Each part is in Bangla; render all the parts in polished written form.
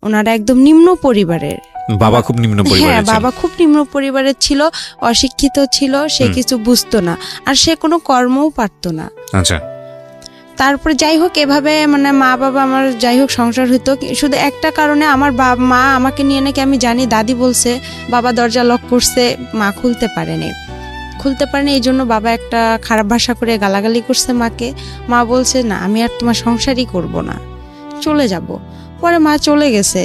ওনারা একদম নিম্ন পরিবারের। বাবা খুব নিম্ন পরিবারের? হ্যাঁ, বাবা খুব নিম্ন পরিবারের ছিল, অশিক্ষিত ছিল, সে কিছু বুঝতো না, আর সে কোনো কর্মও পারতো না। আচ্ছা। তারপরে যাই হোক এভাবে মানে মা বাবা আমার যাই হোক সংসার হইতো, শুধু একটা কারণে আমার মা আমাকে নিয়ে নাকি আমি জানি দাদি বলছে বাবা দরজা লক করছে, মা খুলতে পারেনি, এই জন্য বাবা একটা খারাপ ভাষা করে গালাগালি করছে মাকে। মা বলছে না আমি আর তোমার সংসারই করব না, চলে যাব। পরে মা চলে গেছে,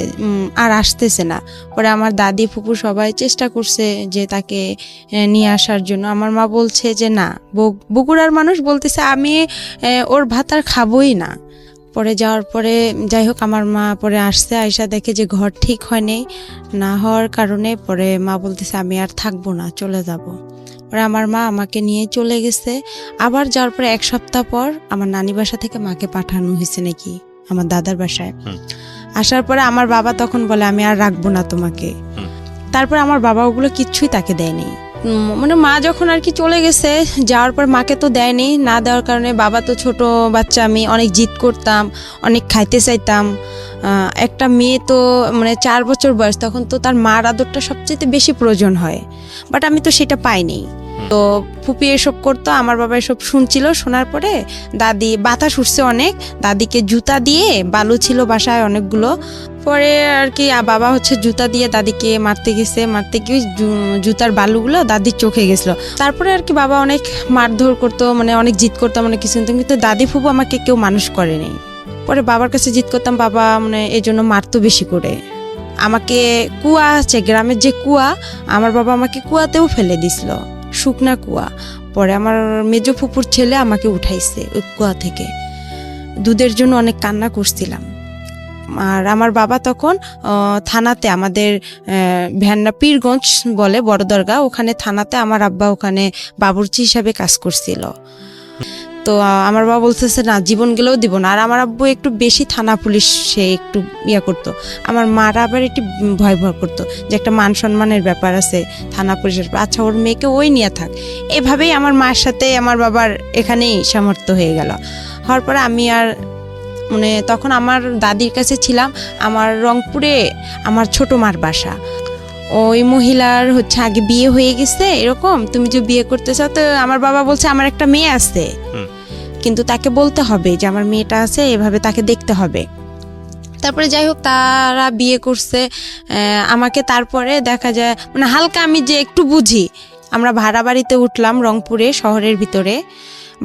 আর আসতেছে না। পরে আমার দাদি ফুপু সবাই চেষ্টা করছে যে তাকে নিয়ে আসার জন্য। আমার মা বলছে যে না, বগুড়ার মানুষ বলতেছে আমি ওর ভাত আর খাবোই না। পরে যাওয়ার পরে যাই হোক আমার মা পরে আসছে, আয়সা দেখে যে ঘর ঠিক হয়নি, না হওয়ার কারণে পরে মা বলতেছে আমি আর থাকবো না, চলে যাব। পরে আমার মা আমাকে নিয়ে চলে গেছে। আবার যাওয়ার পরে 1 সপ্তাহ পর আমার নানি বাসা থেকে মাকে পাঠানো হয়েছে নাকি আমার দাদার বাসায়। আসার পরে আমার বাবা তখন বলে আমি আর রাখবো না তোমাকে। তারপরে আমার বাবা ওগুলো কিচ্ছুই তাকে দেয়নি, মানে মা যখন আর কি চলে গেছে, যাওয়ার পর মাকে তো দেয়নি, না দেওয়ার কারণে বাবা তো ছোট বাচ্চা, আমি অনেক জিদ করতাম, অনেক খাইতে চাইতাম। একটা মেয়ে তো মানে 4 বছর বয়স, তখন তো তার মার আদরটা সবচেয়ে বেশি প্রয়োজন হয়, বাট আমি তো সেটা পাইনি। তো ফুপি এসব করতো, আমার বাবা এসব শুনছিল। শোনার পরে দাদি বাতাস উঠছে অনেক, দাদিকে জুতা দিয়ে, বালু ছিল বাসায় অনেকগুলো, পরে আর কি বাবা হচ্ছে জুতা দিয়ে দাদিকে মারতে গিয়ে জুতার বালুগুলো দাদির চোখে গেছিলো। তারপরে আর কি বাবা অনেক মারধর করতো, মানে অনেক জিদ করতাম, অনেক কিছু, কিন্তু দাদি ফুপু আমাকে কেউ মানুষ করেনি। পরে বাবার কাছে জিদ করতাম, বাবা মানে এই জন্য মারতো বেশি করে। আমাকে কুয়া আছে, গ্রামের যে কুয়া, আমার বাবা আমাকে কুয়াতেও ফেলে দিছিল, শুকনা কুয়া। পরে আমার মেজো ফুপুর ছেলে আমাকে উঠাইছে ওই কুয়া থেকে। দুধের জন্য অনেক কান্না করছিলাম। আর আমার বাবা তখন থানাতে, আমাদের ভ্যান্না পীরগঞ্জ বলে বড় দরগা, ওখানে থানাতে আমার আব্বা ওখানে বাবুর্চি হিসাবে কাজ করছিল। তো আমার বাবা বলতেছে না জীবন গেলেও দিব না। আর আমার আব্বু একটু বেশি থানা পুলিশ সে একটু করতো। আমার মারা আবার একটু ভয় করতো যে একটা মান সম্মানের ব্যাপার আছে থানা পুলিশের, আচ্ছা ওর মেয়েকে ওই নিয়ে থাক। এভাবেই আমার মার সাথে আমার বাবার এখানেই সামর্থ্য হয়ে গেল। হওয়ার পরে আমি আর মানে তখন আমার দাদির কাছে ছিলাম। আমার রংপুরে আমার ছোট মার বাসা, ওই মহিলার হচ্ছে আগে বিয়ে হয়ে গেছে, এরকম তুমি যে বিয়ে করতে চাও, তো আমার বাবা বলছে আমার একটা মেয়ে আছে, কিন্তু তাকে বলতে হবে যে আমার মেয়েটা আছে, এভাবে তাকে দেখতে হবে। তারপরে যাই হোক তারা বিয়ে করছে আমাকে। তারপরে দেখা যায় মানে হালকা আমি যে একটু বুঝি, আমরা ভাড়া বাড়িতে উঠলাম রংপুরে শহরের ভিতরে।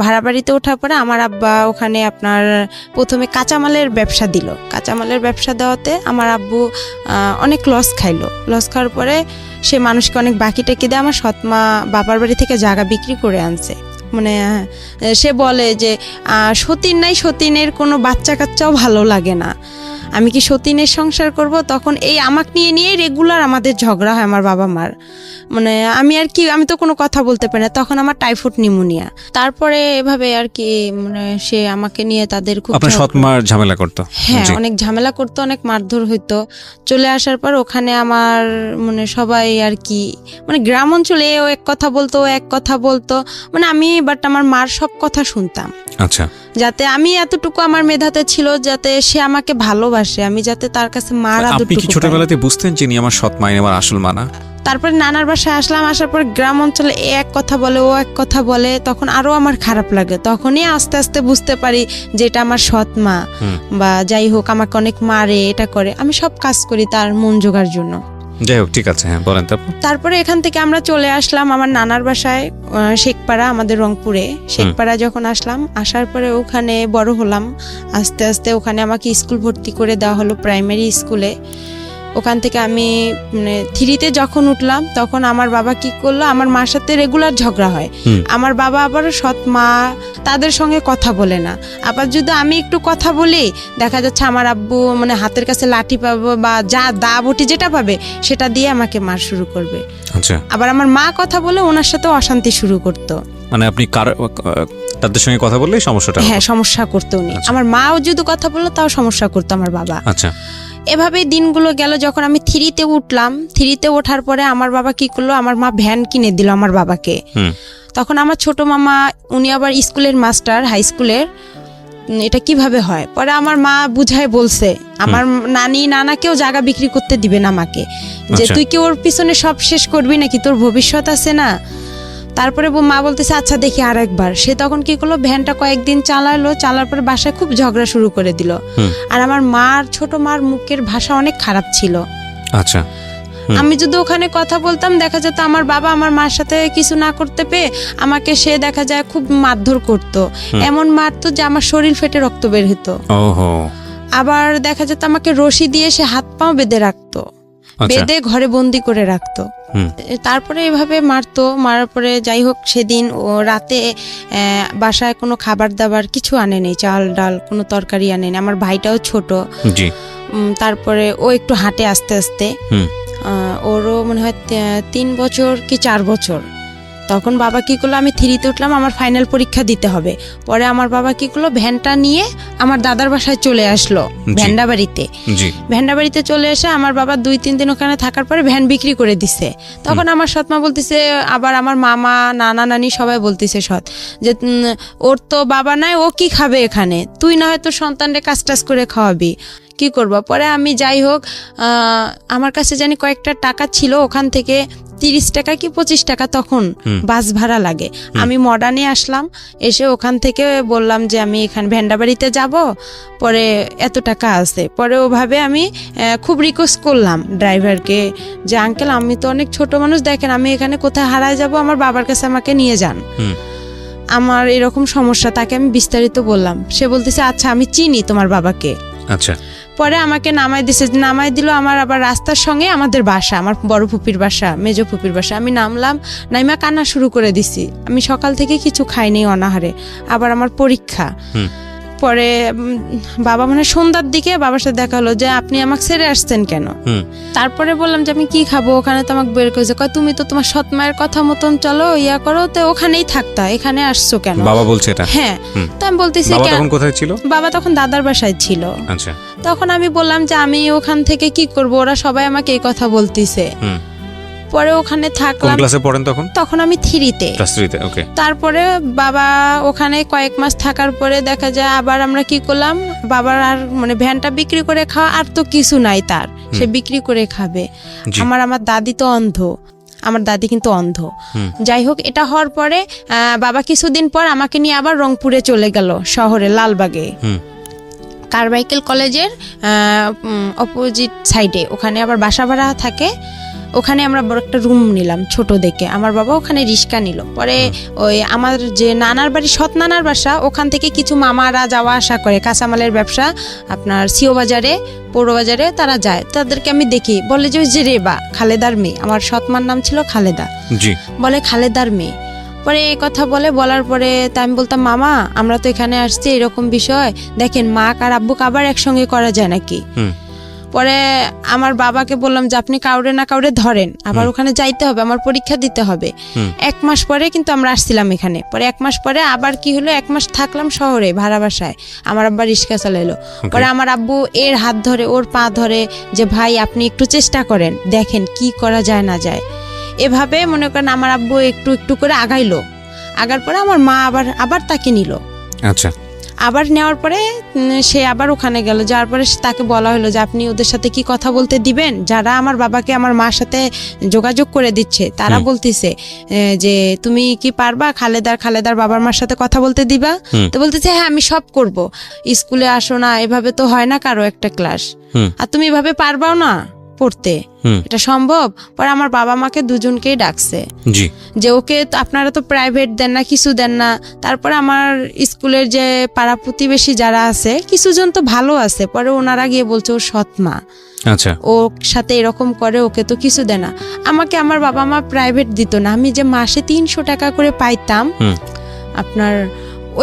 ভাড়া বাড়িতে ওঠার পরে আমার আব্বা ওখানে আপনার প্রথমে কাঁচামালের ব্যবসা দিল। কাঁচামালের ব্যবসা দেওয়াতে আমার আব্বু অনেক লস খাইলো। লস খাওয়ার পরে সে মানুষকে অনেক বাকি টেকি দেয়। আমার সৎমা বাবার বাড়ি থেকে জায়গা বিক্রি করে আনছে। মানে সে বলে যে সতীন নাই, সতীনের কোনো বাচ্চা কাচ্চাও ভালো লাগে না, আমি কি সতীনের সংসার করব? তখন এই আমাকে নিয়ে রেগুলার আমাদের ঝগড়া হয় আমার বাবা মার। মানে আমি আর কি, আমি তো কোনো কথা বলতে পারি না, তখন আমার টাইফয়েড নিউমোনিয়া। তারপরে এভাবে আর কি মানে সে আমাকে নিয়ে তাদের খুব সৎমার ঝামেলা করতো। হ্যাঁ, অনেক ঝামেলা করতো, অনেক মারধর হইতো। চলে আসার পর ওখানে আমার মানে সবাই আর কি মানে গ্রাম অঞ্চলে ও এক কথা বলতো, ও এক কথা বলতো, মানে আমি বাট আমার মার সব কথা শুনতাম। আচ্ছা, যাতে আমি এতটুকু আমার মেধাতে ছিল যাতে সে আমাকে ভালোবাসে, আমি যাতে তার কাছে মার আদরটুকু। আপনি কি ছোটবেলাতে বুঝতেন যিনি আমার সৎ মা, আমার আসল মা না? তারপরে নানার বাসায় আসলাম, আসার পর গ্রাম অঞ্চলে এক কথা বলে, ও এক কথা বলে, তখন আরো আমার খারাপ লাগে। তখনই আস্তে আস্তে বুঝতে পারি যে এটা আমার সৎ মা, বা যাই হোক আমাকে অনেক মারে, এটা করে, আমি সব কাজ করি তার মন জোগার জন্য। যাই হোক, ঠিক আছে, হ্যাঁ বলেন। তারপরে এখান থেকে আমরা চলে আসলাম আমার নানার বাসায় শেখপাড়া, আমাদের রংপুরে শেখপাড়া। যখন আসলাম, আসার পরে ওখানে বড় হলাম আস্তে আস্তে। ওখানে আমাকে স্কুল ভর্তি করে দেওয়া হলো, প্রাইমারি স্কুলে। ওখান থেকে আমি মানে 3তে যখন উঠলাম, তখন আমার বাবা কি করলো, আমার মার সাথে রেগুলার ঝগড়া হয়। আমার বাবা আবার সৎ মা তাদের সঙ্গে কথা বলে না। আবার যদি আমি একটু কথা বলি, দেখা যাচ্ছে আমার আব্বু মানে হাতের কাছে লাঠি পাবো বা যা দা বটি যেটা পাবে সেটা দিয়ে আমাকে মার শুরু করবে। আচ্ছা, আবার আমার মা কথা বলে ওনার সাথে অশান্তি শুরু করতো। মানে আপনি তাদের সঙ্গে কথা বললেই সমস্যাটা? হ্যাঁ, সমস্যা করতো উনি। আমার মাও যদি কথা বললো তাও সমস্যা করতো আমার বাবা। আচ্ছা, এভাবেই দিনগুলো গেল। যখন আমি 3তে উঠলাম, 3তে ওঠার পরে আমার বাবা কি করলো, আমার মা ভ্যান কিনে দিল আমার বাবাকে। তখন আমার ছোট মামা, উনি আবার স্কুলের মাস্টার, হাই স্কুলের, এটা কিভাবে হয়। পরে আমার মা বুঝায় বলছে, আমার নানি নানাকেও জায়গা বিক্রি করতে দিবে না আমাকে, যে আচ্ছা। তুই কি ওর পিছনে সব শেষ করবি নাকি, তোর ভবিষ্যৎ আছে না। তারপরে মা বলতেছে আচ্ছা দেখি আর একবার। সে তখন কি করলো, ভ্যানটা কয়েকদিন চালালো, চালার পরে বাসায় খুব ঝগড়া শুরু করে দিল। আর আমার ছোট মার মুখের ভাষা অনেক খারাপ ছিল। আচ্ছা। আমি যদি ওখানে কথা বলতাম, দেখা যেত আমার বাবা আমার মার সাথে কিছু না করতে পেয়ে আমাকে সে দেখা যায় খুব মারধর করতো, এমন মারতো যে আমার শরীর ফেটে রক্ত বের হতো। ওহো। আবার দেখা যেত আমাকে রশি দিয়ে সে হাত পাও বেঁধে রাখতো, বেঁধে ঘরে বন্দি করে রাখতো। তারপরে এভাবে মারতো, মারার পরে যাই হোক সেদিন ও রাতে বাসায় কোনো খাবার দাবার কিছু আনে নেই, চাল ডাল কোনো তরকারি আনে নেই। আমার ভাইটাও ছোট। জি। তারপরে ও একটু হাঁটে আস্তে আস্তে, ওরও মনে হয় 3 বছর কি 4 বছর। তখন বাবা কি করলো, আমি 3-তে উঠলাম, আমার ফাইনাল পরীক্ষা দিতে হবে। পরে আমার বাবা কি করলো, ভ্যানটা নিয়ে আমার দাদার বাসায় চলে আসলো, ভ্যান্ডাবাড়িতে। ভ্যান্ডাবাড়িতে চলে এসে আমার বাবা 2-3 দিন ওখানে থাকার পরে ভ্যান বিক্রি করে দিছে। তখন আমার সৎমা বলতেছে, আবার আমার মামা নানা নানি সবাই বলতেছে যে ওর তো বাবা নাই, ও কি খাবে এখানে, তুই না হয় তোর সন্তানরে কাজ টাজ করে খাওয়াবি, কি করবো। পরে আমি যাই হোক আমার কাছে জানি কয়েকটা টাকা ছিল, ওখান থেকে 30 টাকা কি 25 টাকা তখন বাস ভাড়া লাগে। আমি মডার্নে আসলাম, এসে ওখান থেকে বললাম যে আমি এখানে ভ্যান্ডাবাড়িতে যাব, পরে এত টাকা আছে। পরে ওভাবে আমি খুব রিকোয়েস্ট করলাম ড্রাইভারকে যে আঙ্কেল আমি তো অনেক ছোট মানুষ, দেখেন আমি এখানে কোথায় হারায় যাব, আমার বাবার কাছে আমাকে নিয়ে যান, আমার এরকম সমস্যা। তাকে আমি বিস্তারিত বললাম, সে বলতেছে আচ্ছা আমি চিনি তোমার বাবাকে। আচ্ছা। পরে আমাকে নামাই দিল আমার আবার রাস্তার সঙ্গে আমাদের বাসা, আমার বড় ফুপির বাসা, মেজো ফুপির বাসা। আমি নামলাম, নাইমা কান্না শুরু করে দিছি। আমি সকাল থেকে কিছু খাইনি অনাহারে, আবার আমার পরীক্ষা। পরে বাবা মানে সন্ধ্যার দিকে বাবার সাথে দেখা হলো যে আপনি আমাকে ছেড়ে আসছেন কেন। তারপরে বললাম যে আমি কি খাবো, ওখানে তো আমাকে বের করেছে, তুমি তো তোমার সৎ মায়ের কথা মতন চলো ইয়া করো, তো ওখানেই থাকতা, এখানে আসছো কেন। বাবা বলছে এটা? হ্যাঁ। তো আমি বলতেছি বাবা তখন কোথায় ছিল? বাবা তখন দাদার বাসায় ছিল। আচ্ছা। তখন আমি বললাম যে আমি ওখান থেকে কি করব, ওরা সবাই আমাকে এই কথা বলতিছে। পরে ওখানে থাকলাম। কোন ক্লাসে পড়েন তখন? তখন আমি 3-তে। ক্লাস 3-তে, ওকে। তারপরে বাবা ওখানে কয়েক মাস থাকার পরে দেখা যায় আবার আমরা কি করলাম, বাবার আর মানে ভ্যানটা বিক্রি করে খাওয়া আর তো কিছু নাই তার, সে বিক্রি করে খাবে। আমার দাদি তো অন্ধ, আমার দাদি কিন্তু অন্ধ। যাই হোক এটা হওয়ার পরে বাবা কিছুদিন পর আমাকে নিয়ে আবার রংপুরে চলে গেল, শহরে লালবাগে, কারমাইকেল কলেজের অপোজিট সাইডে। ওখানে আবার বাসা ভাড়া থাকে, ওখানে আমরা বড় একটা রুম নিলাম ছোট দেখে। আমার বাবা ওখানে রিক্সা নিল। পরে ওই আমার যে নানার বাড়ি, সৎ নানার বাসা, ওখান থেকে কিছু মামারা যাওয়া আসা করে, কাঁচামালের ব্যবসা আপনার সিও বাজারে, পৌর বাজারে তারা যায়। তাদেরকে আমি দেখি, বলে যে ওই যে রেবা, খালেদার মেয়ে, আমার সৎমার নাম ছিল খালেদা, বলে খালেদার মেয়ে। পরে এই কথা বলার পরে তা আমি বলতাম মামা আমরা তো এখানে আসছি, এরকম বিষয় দেখেন মা আর আব্বুকে আবার একসঙ্গে করা যায় নাকি। পরে আমার বাবাকে বললাম যে আপনি কাউরে না কাউরে ধরেন, আবার ওখানে যাইতে হবে, আমার পরীক্ষা দিতে হবে। 1 মাস পরে কিন্তু আমরা আসছিলাম এখানে। পরে 1 মাস পরে আবার কি হলো, 1 মাস থাকলাম শহরে ভাড়া বাসায়, আমার আব্বা রিক্সা চালাইলো। পরে আমার আব্বু এর হাত ধরে, ওর পা ধরে যে ভাই আপনি একটু চেষ্টা করেন, দেখেন কি করা যায় না যায়। এভাবে মনে করেন আমার আব্বু একটু একটু করে আগাইলো। আগার পরে আমার মা আবার তাকে নিল। আচ্ছা। আবার নেওয়ার পরে সে আবার ওখানে গেল। যাওয়ার পরে তাকে বলা হলো যে আপনি ওদের সাথে কি কথা বলতে দিবেন, যারা আমার বাবাকে আমার মার সাথে যোগাযোগ করে দিচ্ছে তারা বলতেছে যে তুমি কি পারবা খালেদার বাবার মার সাথে কথা বলতে দিবা। তো বলতেছে হ্যাঁ আমি সব করব, স্কুলে আসো না, এভাবে তো হয় না কারো একটা ক্লাস, আর তুমি এভাবে পারবাও না পড়তে, এটা সম্ভব। পরে আমার বাবা মাকে দুজনকেই ডাকছে যে ওকে আপনারা তো প্রাইভেট দেন না, কিছু দেন না। তারপরে আমার স্কুলের যে পাড়া প্রতিবেশী যারা আছে কিছুজন তো ভালো আছে, পরে ওনারা গিয়ে বলছে ওর সৎ মা, আচ্ছা, ওর সাথে এরকম করে, ওকে তো কিছু দেয় না। আমাকে আমার বাবা মা প্রাইভেট দিত না, আমি যে মাসে 300 টাকা করে পাইতাম আপনার,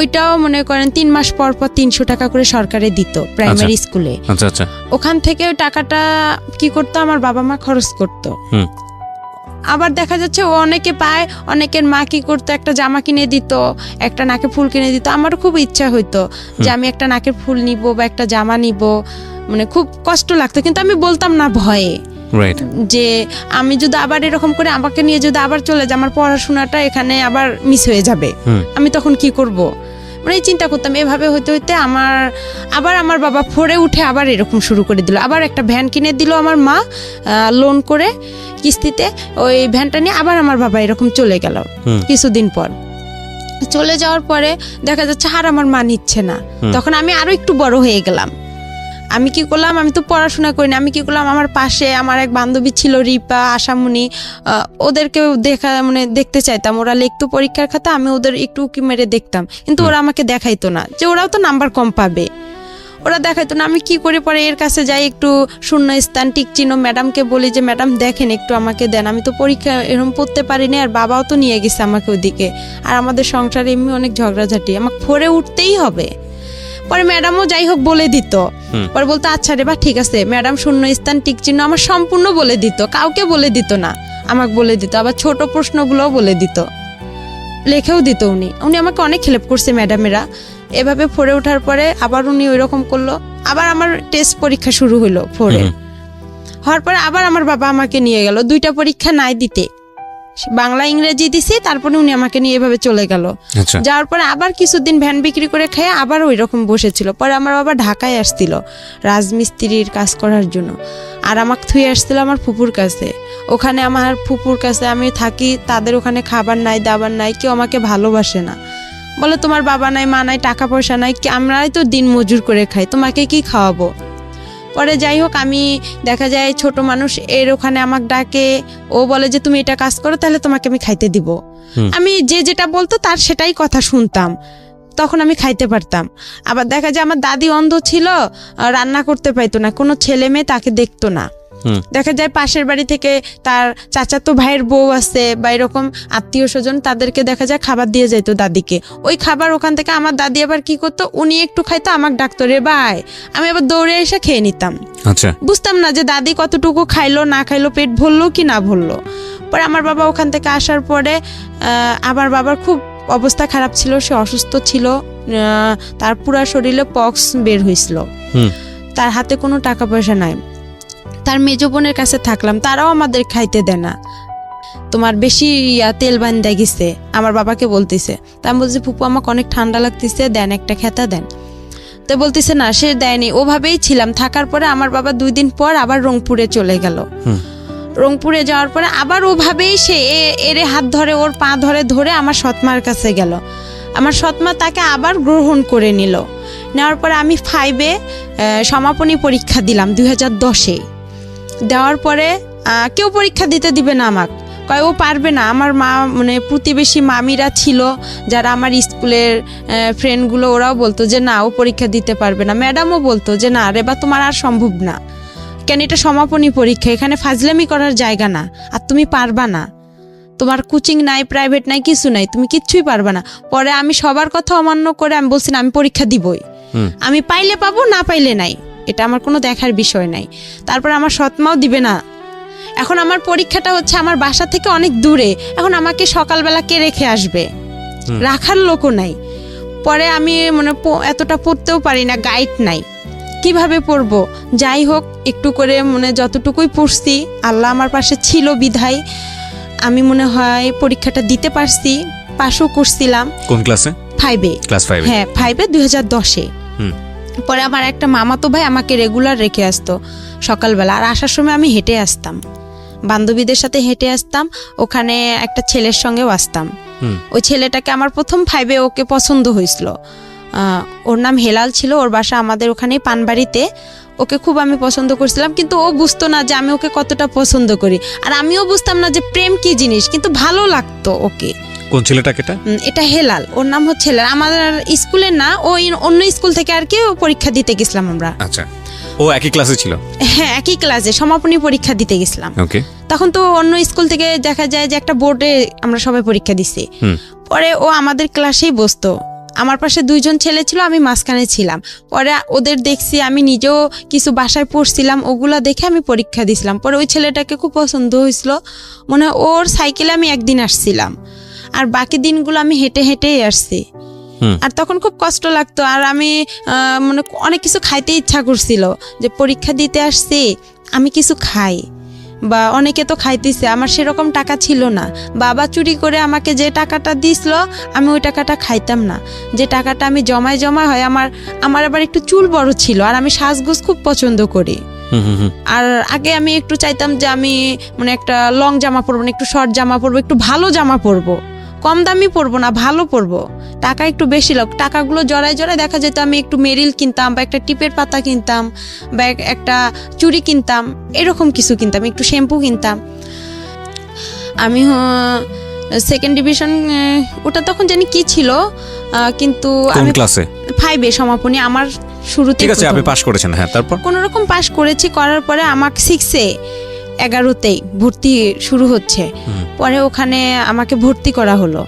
ওইটাও মনে করেন 3 মাস পর 300 টাকা করে সরকারে দিত প্রাইমারি স্কুলে। আচ্ছা আচ্ছা। ওখান থেকে ওই টাকাটা কি করতো আমার বাবা মা খরচ করতো। আবার দেখা যাচ্ছে ও অনেকে পায়, অনেকের মা কি করতো একটা জামা কিনে দিত, একটা নাকের ফুল কিনে দিত। আমারও খুব ইচ্ছা হইতো যে আমি একটা নাকের ফুল নিব বা একটা জামা নিব, মানে খুব কষ্ট লাগতো, কিন্তু আমি বলতাম না ভয়ে যে আমি যদি আবার এরকম করে আমাকে নিয়ে যদি আবার চলে যায়, আমার পড়াশোনাটা এখানে আবার মিস হয়ে যাবে, আমি তখন কি করব। মানে চিন্তা করতাম এভাবে হইতে হইতে আমার বাবা 4-এ উঠে আবার এরকম শুরু করে দিল। আবার একটা ভ্যান কিনে দিল আমার মা লোন করে কিস্তিতে, ওই ভ্যানটা নিয়ে আবার আমার বাবা এরকম চলে গেল। কিছুদিন পর চলে যাওয়ার পরে দেখা যাচ্ছে আর আমার মা নিচ্ছে না। তখন আমি আরো একটু বড় হয়ে গেলাম। আমি কি করলাম, আমি তো পড়াশোনা করিনি, আমি কি করলাম, আমার পাশে আমার এক বান্ধবী ছিল রিপা, আশামণি, ওদেরকে দেখতে চাইতাম। ওরা লিখতো পরীক্ষার খাতা, আমি ওদের একটু উকি মেরে দেখতাম, কিন্তু ওরা আমাকে দেখাইতো না, যে ওরাও তো নাম্বার কম পাবে, ওরা দেখাইতো না। আমি কি করে পরে এর কাছে যাই, একটু শূন্য স্থান টিক চিহ্ন ম্যাডামকে বলি যে ম্যাডাম দেখেন একটু আমাকে দেন, আমি তো পরীক্ষা এরকম পড়তে পারিনি, আর বাবাও তো নিয়ে গেছে আমাকে ওদিকে, আর আমাদের সংসারে এমনি অনেক ঝগড়াঝাটি, আমাকে 4-এ উঠতেই হবে। পরে ম্যাডামও যাই হোক বলে দিত, পরে বলতো আচ্ছা রে বা ঠিক আছে। ম্যাডাম শূন্য স্থান টিক চিহ্ন আমার সম্পূর্ণ বলে দিত, কাউকে বলে দিত না, আমাকে বলে দিত। আবার ছোট প্রশ্নগুলোও বলে দিত, লেখেও দিত। উনি আমাকে অনেক হেল্প করছে ম্যাডামেরা। এভাবে 4-এ ওঠার পরে আবার উনি ওইরকম করলো। আবার আমার টেস্ট পরীক্ষা শুরু হলো 4-এ হওয়ার পরে আবার আমার বাবা আমাকে নিয়ে গেল 2টা পরীক্ষা নাই দিতে, বাংলা ইংরেজি দিছি, তারপরে উনি আমাকে নিয়ে এভাবে চলে গেল। যাওয়ার পরে আবার কিছুদিন ভ্যান বিক্রি করে খেয়ে আবার ওই রকম বসেছিল। পরে আমার বাবা ঢাকায় আসছিল রাজমিস্ত্রির কাজ করার জন্য, আর আমাকে থুয়ে আসছিল আমার ফুপুর কাছে। ওখানে আমার ফুপুর কাছে আমি থাকি, তাদের ওখানে খাবার নাই, দাবার নাই, কেউ আমাকে ভালোবাসে না, বলে তোমার বাবা নাই, মা নাই, টাকা পয়সা নাই, আমরাই তো দিন মজুর করে খাই, তোমাকে কি খাওয়াবো। পরে যাই হোক আমি দেখা যায় ছোট মানুষ, এর ওখানে আমাকে ডাকে, ও বলে যে তুমি এটা কাজ করো তাহলে তোমাকে আমি খাইতে দিব। আমি যে যেটা বলতো তার সেটাই কথা শুনতাম, তখন আমি খাইতে পারতাম। আবার দেখা যায় আমার দাদি অন্ধ ছিল, রান্না করতে পাইতো না, কোনো ছেলে মেয়ে তাকে দেখতো না। দেখা যায় পাশের বাড়ি থেকে তার চাচাতো ভাইয়ের বউ আছে বা এরকম আত্মীয় স্বজন, তাদেরকে দেখা যায় খাবার দিয়ে যাইতো দাদিকে। ওই খাবার ওখান থেকে আমার দাদি আবার কি করতো, উনি একটু খাইতো, আমাকে ডাকতো রে ভাই, আমি আবার দৌড়ে এসে খেয়ে নিতাম। আচ্ছা, বুঝতাম না যে দাদি কতটুকু খাইলো না খাইলো, পেট ভরলো কি না ভরলো। পরে আমার বাবা ওখান থেকে আসার পরে আমার বাবার খুব অবস্থা খারাপ ছিল, সে অসুস্থ ছিল, তার পুরা শরীরে পক্স বের হয়েছিল, তার হাতে কোনো টাকা পয়সা নাই। তার মেজো বোনের কাছে থাকলাম, তারাও আমাদের খাইতে দেয় না, তোমার বেশি তেল বান্ধা গেছে, আমার বাবাকে বলতেছে। তা আমি বলছি ফুপু আমাকে অনেক ঠান্ডা লাগতেছে, দেন একটা খেতা দেন। তো বলতেছে না, সে দেয়নি। ওভাবেই ছিলাম। থাকার পরে আমার বাবা 2 দিন পর আবার রংপুরে চলে গেল। রংপুরে যাওয়ার পরে আবার ওভাবেই সে এর হাত ধরে, ওর পা ধরে আমার সৎমার কাছে গেল। আমার সৎমা তাকে আবার গ্রহণ করে নিল। নেওয়ার পরে আমি 5-এ সমাপনী পরীক্ষা দিলাম 2010-এ। দেওয়ার পরে কেউ পরীক্ষা দিতে দিবে না আমাকে, কয় ও পারবে না। আমার মা প্রতিবেশী মামিরা ছিল যারা আমার স্কুলের ফ্রেন্ডগুলো, ওরাও বলতো যে না ও পরীক্ষা দিতে পারবে না। ম্যাডামও বলতো যে না রে বা তোমার আর সম্ভব না, কেন এটা সমাপনী পরীক্ষা, এখানে ফাজলামি করার জায়গা না, আর তুমি পারবা না, তোমার কোচিং নাই, প্রাইভেট নাই, কিছু নাই, তুমি কিচ্ছুই পারবা না। পরে আমি সবার কথা অমান্য করে আমি বলছি না আমি পরীক্ষা দিবই, আমি পাইলে পাবো, না পাইলে নাই, এটা আমার কোনো দেখার বিষয় নাই। তারপর আমার সৎমাও দিবে না। এখন আমার পরীক্ষাটা হচ্ছে আমার বাসা থেকে অনেক দূরে, এখন আমাকে সকালবেলা কে রেখে আসবে, রাখার লোকও নাই। পরে আমি এতটা পড়তেও পারি না, গাইড নাই, কিভাবে পড়বো। যাই হোক একটু করে যতটুকুই পড়ছি, আল্লাহ আমার পাশে ছিল বিধায় আমি মনে হয় পরীক্ষাটা দিতে পারছি, পাশও করছিলাম। কোন ক্লাসে? 5-এ। ক্লাস 5? হ্যাঁ 5-এ 2010-এ। পরে আমার একটা মামাতো ভাই আমাকে রেগুলার রেখে আসতো সকালবেলা, আর আসার সময় আমি হেঁটে আসতাম, বান্ধবীদের সাথে হেঁটে আসতাম। ওখানে একটা ছেলের সঙ্গেও আসতাম। ওই ছেলেটাকে আমার প্রথম 5-এ ওকে পছন্দ হয়েছিল। ওর নাম হেলাল ছিল, ওর বাসা আমাদের ওখানেই পানবাড়িতে। ওকে খুব আমি পছন্দ করছিলাম, কিন্তু ও বুঝতো না যে আমি ওকে কতটা পছন্দ করি, আর আমিও বুঝতাম না যে প্রেম কি জিনিস, কিন্তু ভালো লাগতো ওকে। কোন ছেলেটাকে? এটা হেলাল, ওর নাম হচ্ছে হেলাল। আমাদের স্কুলের না, ওই অন্য স্কুল থেকে আর কি পরীক্ষা দিতে গেছিলাম আমরা। আচ্ছা, ও একই ক্লাসে ছিল? হ্যাঁ একই ক্লাসে, সমাপনী পরীক্ষা দিতে গেছিলাম। ওকে। তখন তো অন্য স্কুল থেকে দেখা যায় যে একটা বোর্ডে আমরা সবাই পরীক্ষা দিছি। পরে ও আমাদের ক্লাসেই বসতো, আমার পাশে 2 জন ছেলে ছিল, আমি মাঝখানে ছিলাম। পরে ওদের দেখছি, আমি নিজেও কিছু বাসায় পড়ছিলাম, ওগুলা দেখে আমি পরীক্ষা দিছিলাম। পরে ওই ছেলেটাকে খুব পছন্দ হয়েছিল, মনে হয় ওর সাইকেলে আমি একদিন আসছিলাম, আর বাকি দিনগুলো আমি হেঁটে হেঁটেই আসছি। আর তখন খুব কষ্ট লাগতো, আর আমি অনেক কিছু খাইতে ইচ্ছা করছিল, যে পরীক্ষা দিতে আসছি আমি কিছু খাই। বা অনেকে তো খাইতেছে, আমার সেরকম টাকা ছিল না। বাবা চুরি করে আমাকে যে টাকাটা দিছিল আমি ওই টাকাটা খাইতাম না। যে টাকাটা আমি জমায় হয়, আমার আবার একটু চুল বড় ছিল আর আমি সাজগোজ খুব পছন্দ করি। আর আগে আমি একটু চাইতাম যে আমি মানে একটা লং জামা পরবো না, একটু শর্ট জামা পরবো, একটু ভালো জামা পরবো, কম দামি পরবো না, ভালো পরবো। টাকা একটু বেশি লোক, টাকাগুলো জড়ায় দেখা যেত আমি একটু মেরিল কিনতাম বা একটা টিপের পাতা কিনতাম বা একটা চুড়ি কিনতাম, এরকম কিছু কিনতাম, একটু শ্যাম্পু কিনতাম। আমি সেকেন্ড ডিভিশন, ওটা তখন জানি কি ছিল, কিন্তু আমি ক্লাসে 5-এ সমাপনী আমার শুরুতে। ঠিক আছে, আপনি পাস করেছেন। হ্যাঁ, তারপর কোন রকম পাস করেছি, করার পরে আমাকে 6-এ 11তেই ভর্তি শুরু হচ্ছে। পরে ওখানে আমাকে ভর্তি করা হলো।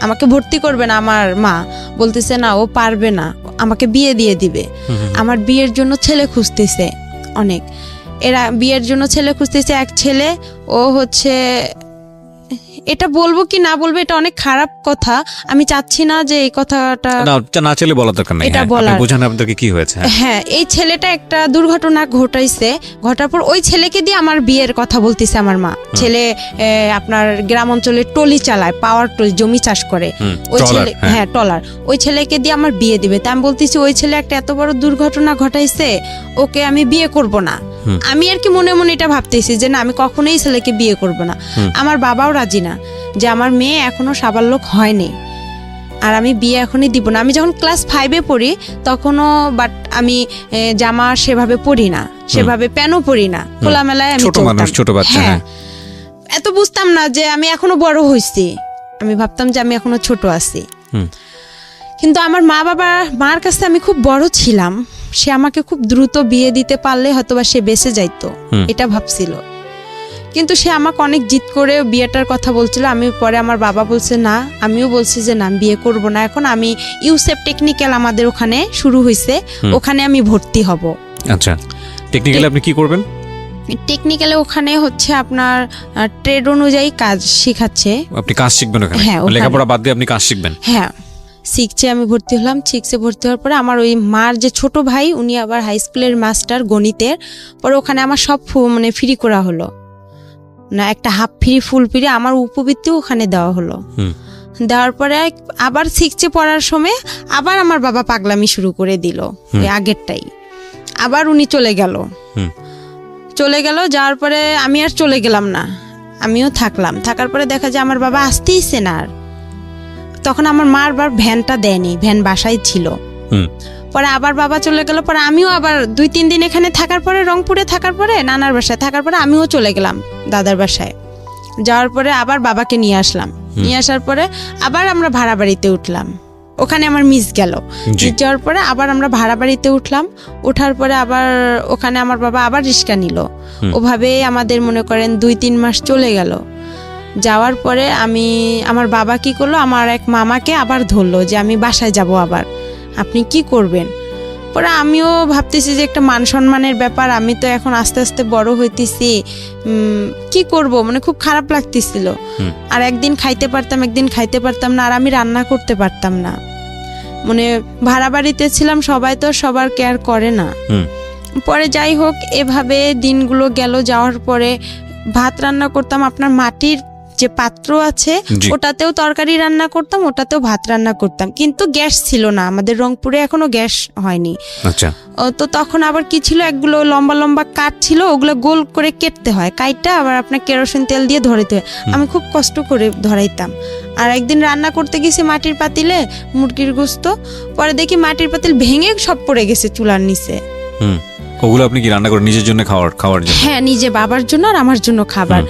আমাকে ভর্তি করবে না, আমার মা বলতেছে না ও পারবে না, আমাকে বিয়ে দিয়ে দিবে। আমার বিয়ের জন্য ছেলে খুঁজতেছে অনেক, এরা বিয়ের জন্য ছেলে খুঁজতেছে। এক ছেলে, ও হচ্ছে, এটা বলবো কি না বলবো এটা অনেক খারাপ কথা, আমি চাচ্ছি না যে এই কথাটা না চলে বলা দরকার নেই। এটা আপনি বলার, বোঝান আপনাদেরকে কি হয়েছে। হ্যাঁ, এই ছেলেটা একটা দুর্ঘটনা ঘটার পর ওই ছেলেকে দিয়ে আমার বিয়ের কথা বলতেছে আমার মা। ছেলে আপনার গ্রাম অঞ্চলে টলি চালায়, পাওয়ার টলি, জমি চাষ করে। ওই ছেলে, হ্যাঁ টলার, ওই ছেলেকে দিয়ে আমার বিয়ে দিবে। তা আমি বলতেছি ওই ছেলে একটা এত বড় দুর্ঘটনা ঘটাইছে, ওকে আমি বিয়ে করব না। আমি আর কি মনে মনে এটা ভাবতেছি যে না, আমি কখনোই ছেলেকে বিয়ে করব না। আমার বাবাও রাজি না, যে আমার মেয়ে এখনো সাবালক হয়নি আর আমি বিয়ে এখনই দিব না। আমি যখন ক্লাস 5-এ পড়ি তখনও, বাট আমি জামা সেভাবে পরি না, সেভাবে প্যানও পরি না, খোলামেলায় আমি চলতাম। ছোট বাচ্চা, হ্যাঁ, এত বুঝতাম না যে আমি এখনো বড় হইছি, আমি ভাবতাম যে আমি এখনো ছোট আছি। কিন্তু আমার মার কাছে আমি খুব বড় ছিলাম, সে আমাকে খুব দ্রুত বিয়ে দিতে পারলে হয়তোবা সে বেঁচে যাইতো, এটা ভাবছিল। কিন্তু সে আমাকে অনেক জিদ করে বিয়েটার কথা বলছিল। আমি পরে আমার বাবা বলছে না, আমিও বলছি যে না, বিয়ে করব না এখন। আমি ইউসেপ টেকনিক্যাল আমাদের ওখানে শুরু হয়েছে, ওখানে আমি ভর্তি হব। আচ্ছা, টেকনিক্যালি আপনি কি করবেন? টেকনিক্যালে ওখানে হচ্ছে আপনার ট্রেড অনুযায়ী কাজ শেখাচ্ছে। আপনি কাজ শিখবেন ওখানে? হ্যাঁ, লেখাপড়া বাদ দিয়ে আপনি কাজ শিখবেন? হ্যাঁ, 6-এ আমি ভর্তি হলাম। 6-এ ভর্তি হওয়ার পরে আমার ওই মার যে ছোট ভাই, উনি আবার হাই স্কুলের মাস্টার গণিতের। পরে ওখানে আমার সব মানে ফ্রি করা হলো না, একটা হাফ ফ্রি ফুল ফ্রি আমার উপবৃত্তিও ওখানে দেওয়া হলো। দেওয়ার পরে আবার 6-এ পড়ার সময় আবার আমার বাবা পাগলামি শুরু করে দিল, ওই আগেরটাই। আবার উনি চলে গেল। যাওয়ার পরে আমি আর চলে গেলাম না, আমিও থাকলাম। থাকার পরে দেখা যায় আমার বাবা আসতেইছে না আর। তখন আমার মার বার ভ্যানটা দেয়নি, ভ্যান বাসায় ছিল। পরে আবার বাবা চলে গেল। পরে আমিও আবার 2-3 দিন এখানে থাকার পরে, রংপুরে থাকার পরে, নানার বাসায় থাকার পরে আমিও চলে গেলাম দাদার বাসায়। যাওয়ার পরে আবার বাবাকে নিয়ে আসলাম। নিয়ে আসার পরে আবার আমরা ভাড়া বাড়িতে উঠলাম। ওখানে আমার মিস গেল। যাওয়ার পরে আবার আমরা ভাড়া বাড়িতে উঠলাম। ওঠার পরে আবার ওখানে আমার বাবা আবার রিক্সা নিল। ওভাবে আমাদের মনে করেন 2-3 মাস চলে গেল। যাওয়ার পরে আমার বাবা কি করলো, আমার এক মামাকে আবার ধরলো যে আমি বাসায় যাব, আবার আপনি কি করবেন? পরে আমিও ভাবতেছি যে একটা মান সম্মানের ব্যাপার, আমি তো এখন আস্তে আস্তে বড় হইতেছি, কি করব, মানে খুব খারাপ লাগতেছিল। আর একদিন খাইতে পারতাম, একদিন খাইতে পারতাম না, আর আমি রান্না করতে পারতাম না। মানে ভাড়া বাড়িতে ছিলাম, সবাই তো সবার কেয়ার করে না। পরে যাই হোক, এভাবে দিনগুলো গেল। যাওয়ার পরে ভাত রান্না করতাম, আপনার মাটির যে পাত্র আছে ওটাতেও তরকারি রান্না করতাম, ওটাতেও ভাত রান্না করতাম। কিন্তু গ্যাস ছিল না আমাদের রংপুরে, এখনো গ্যাস হয়নি। আচ্ছা, তো তখন আবার কি ছিল, একগুলো লম্বা লম্বা কাঠ ছিল, ওগুলো গোল করে কেটতে হয়, কাইটটা আবার আপনার কেরোসিন তেল দিয়ে ধরাইতে হয়। আমি খুব কষ্ট করে ধরাইতাম। আর একদিন রান্না করতে গেছি মাটির পাতিলে মুরগির গোস্ত, পরে দেখি মাটির পাতিল ভেঙে সব পড়ে গেছে চুলার নিচে। ওগুলো আপনি কি রান্না করে নিজের জন্য খাওয়ার জন্য? হ্যাঁ, নিজে বাবার জন্য আর আমার জন্য খাবার।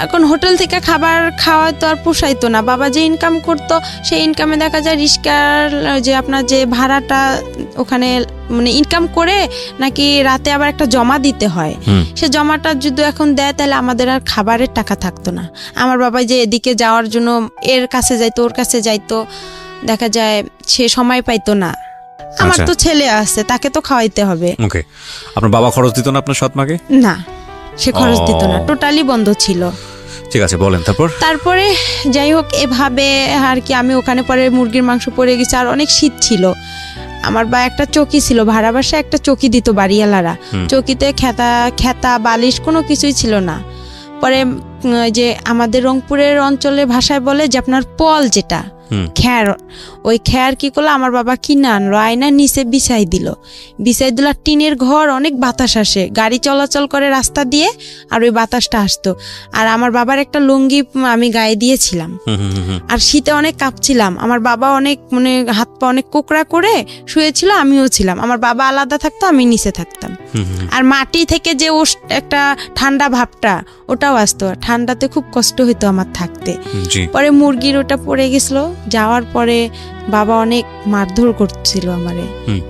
এখন হোটেল থেকে খাবার খাওয়া তো আর পোষাইতো না। বাবা যে ইনকাম করতো সেই ইনকামে দেখা যায় রিস্কার যে আপনার যে ভাড়াটা ওখানে মানে ইনকাম করে নাকি রাতে আবার একটা জমা দিতে হয়, সে জমাটা যদি এখন দেয় তাহলে আমাদের আর খাবারের টাকা থাকতো না। আমার বাবা যে এদিকে যাওয়ার জন্য এর কাছে যাইতো, ওর কাছে যাইতো, দেখা যায় সে সময় পাইতো না। আমার তো ছেলে আছে, তাকে তো খাওয়াইতে হবে। ওকে, আপনার বাবা খরচ দিত না আপনার সৎ মাকে? না, সে খরচ দিত না, টোটালি বন্ধ ছিল। ঠিক আছে, বলেন তারপরে যাই হোক, এভাবে আর কি আমি ওখানে পরে মুরগির মাংস পড়ে গেছে। আর অনেক শীত ছিল। আমার বা একটা চকি ছিল, ভাড়া বাসায় একটা চকি দিত বাড়িওয়ালারা। চকিতে খেতা বালিশ কোনো কিছুই ছিল না। পরে যে আমাদের রংপুরের অঞ্চলের ভাষায় বলে যে আপনার পল যেটা খ্যার, ওই খ্যার কি করলো আমার বাবা কিনে আনলো, আয়না নিচে বিছাই দিল আর টিনের ঘর, অনেক বাতাস আসে, গাড়ি চলাচল করে রাস্তা দিয়ে আর ওই বাতাসটা আসতো। আর আমার বাবার একটা লুঙ্গি আমি গায়ে দিয়েছিলাম, আর শীতে অনেক কাঁপছিলাম। আমার বাবা অনেক মানে হাত পা অনেক কোকড়া করে শুয়েছিল, আমিও ছিলাম। আমার বাবা আলাদা থাকতো, আমি নিচে থাকতাম। আর মাটি থেকে যে একটা ঠান্ডা ভাবটা ওটাও আসতো, ঠান্ডাতে খুব কষ্ট হইতো আমার থাকতে। পরে মুরগির ওটা পড়ে গেছিল, যাওয়ার পরে বাবা অনেক মারধর করছিল আমারে,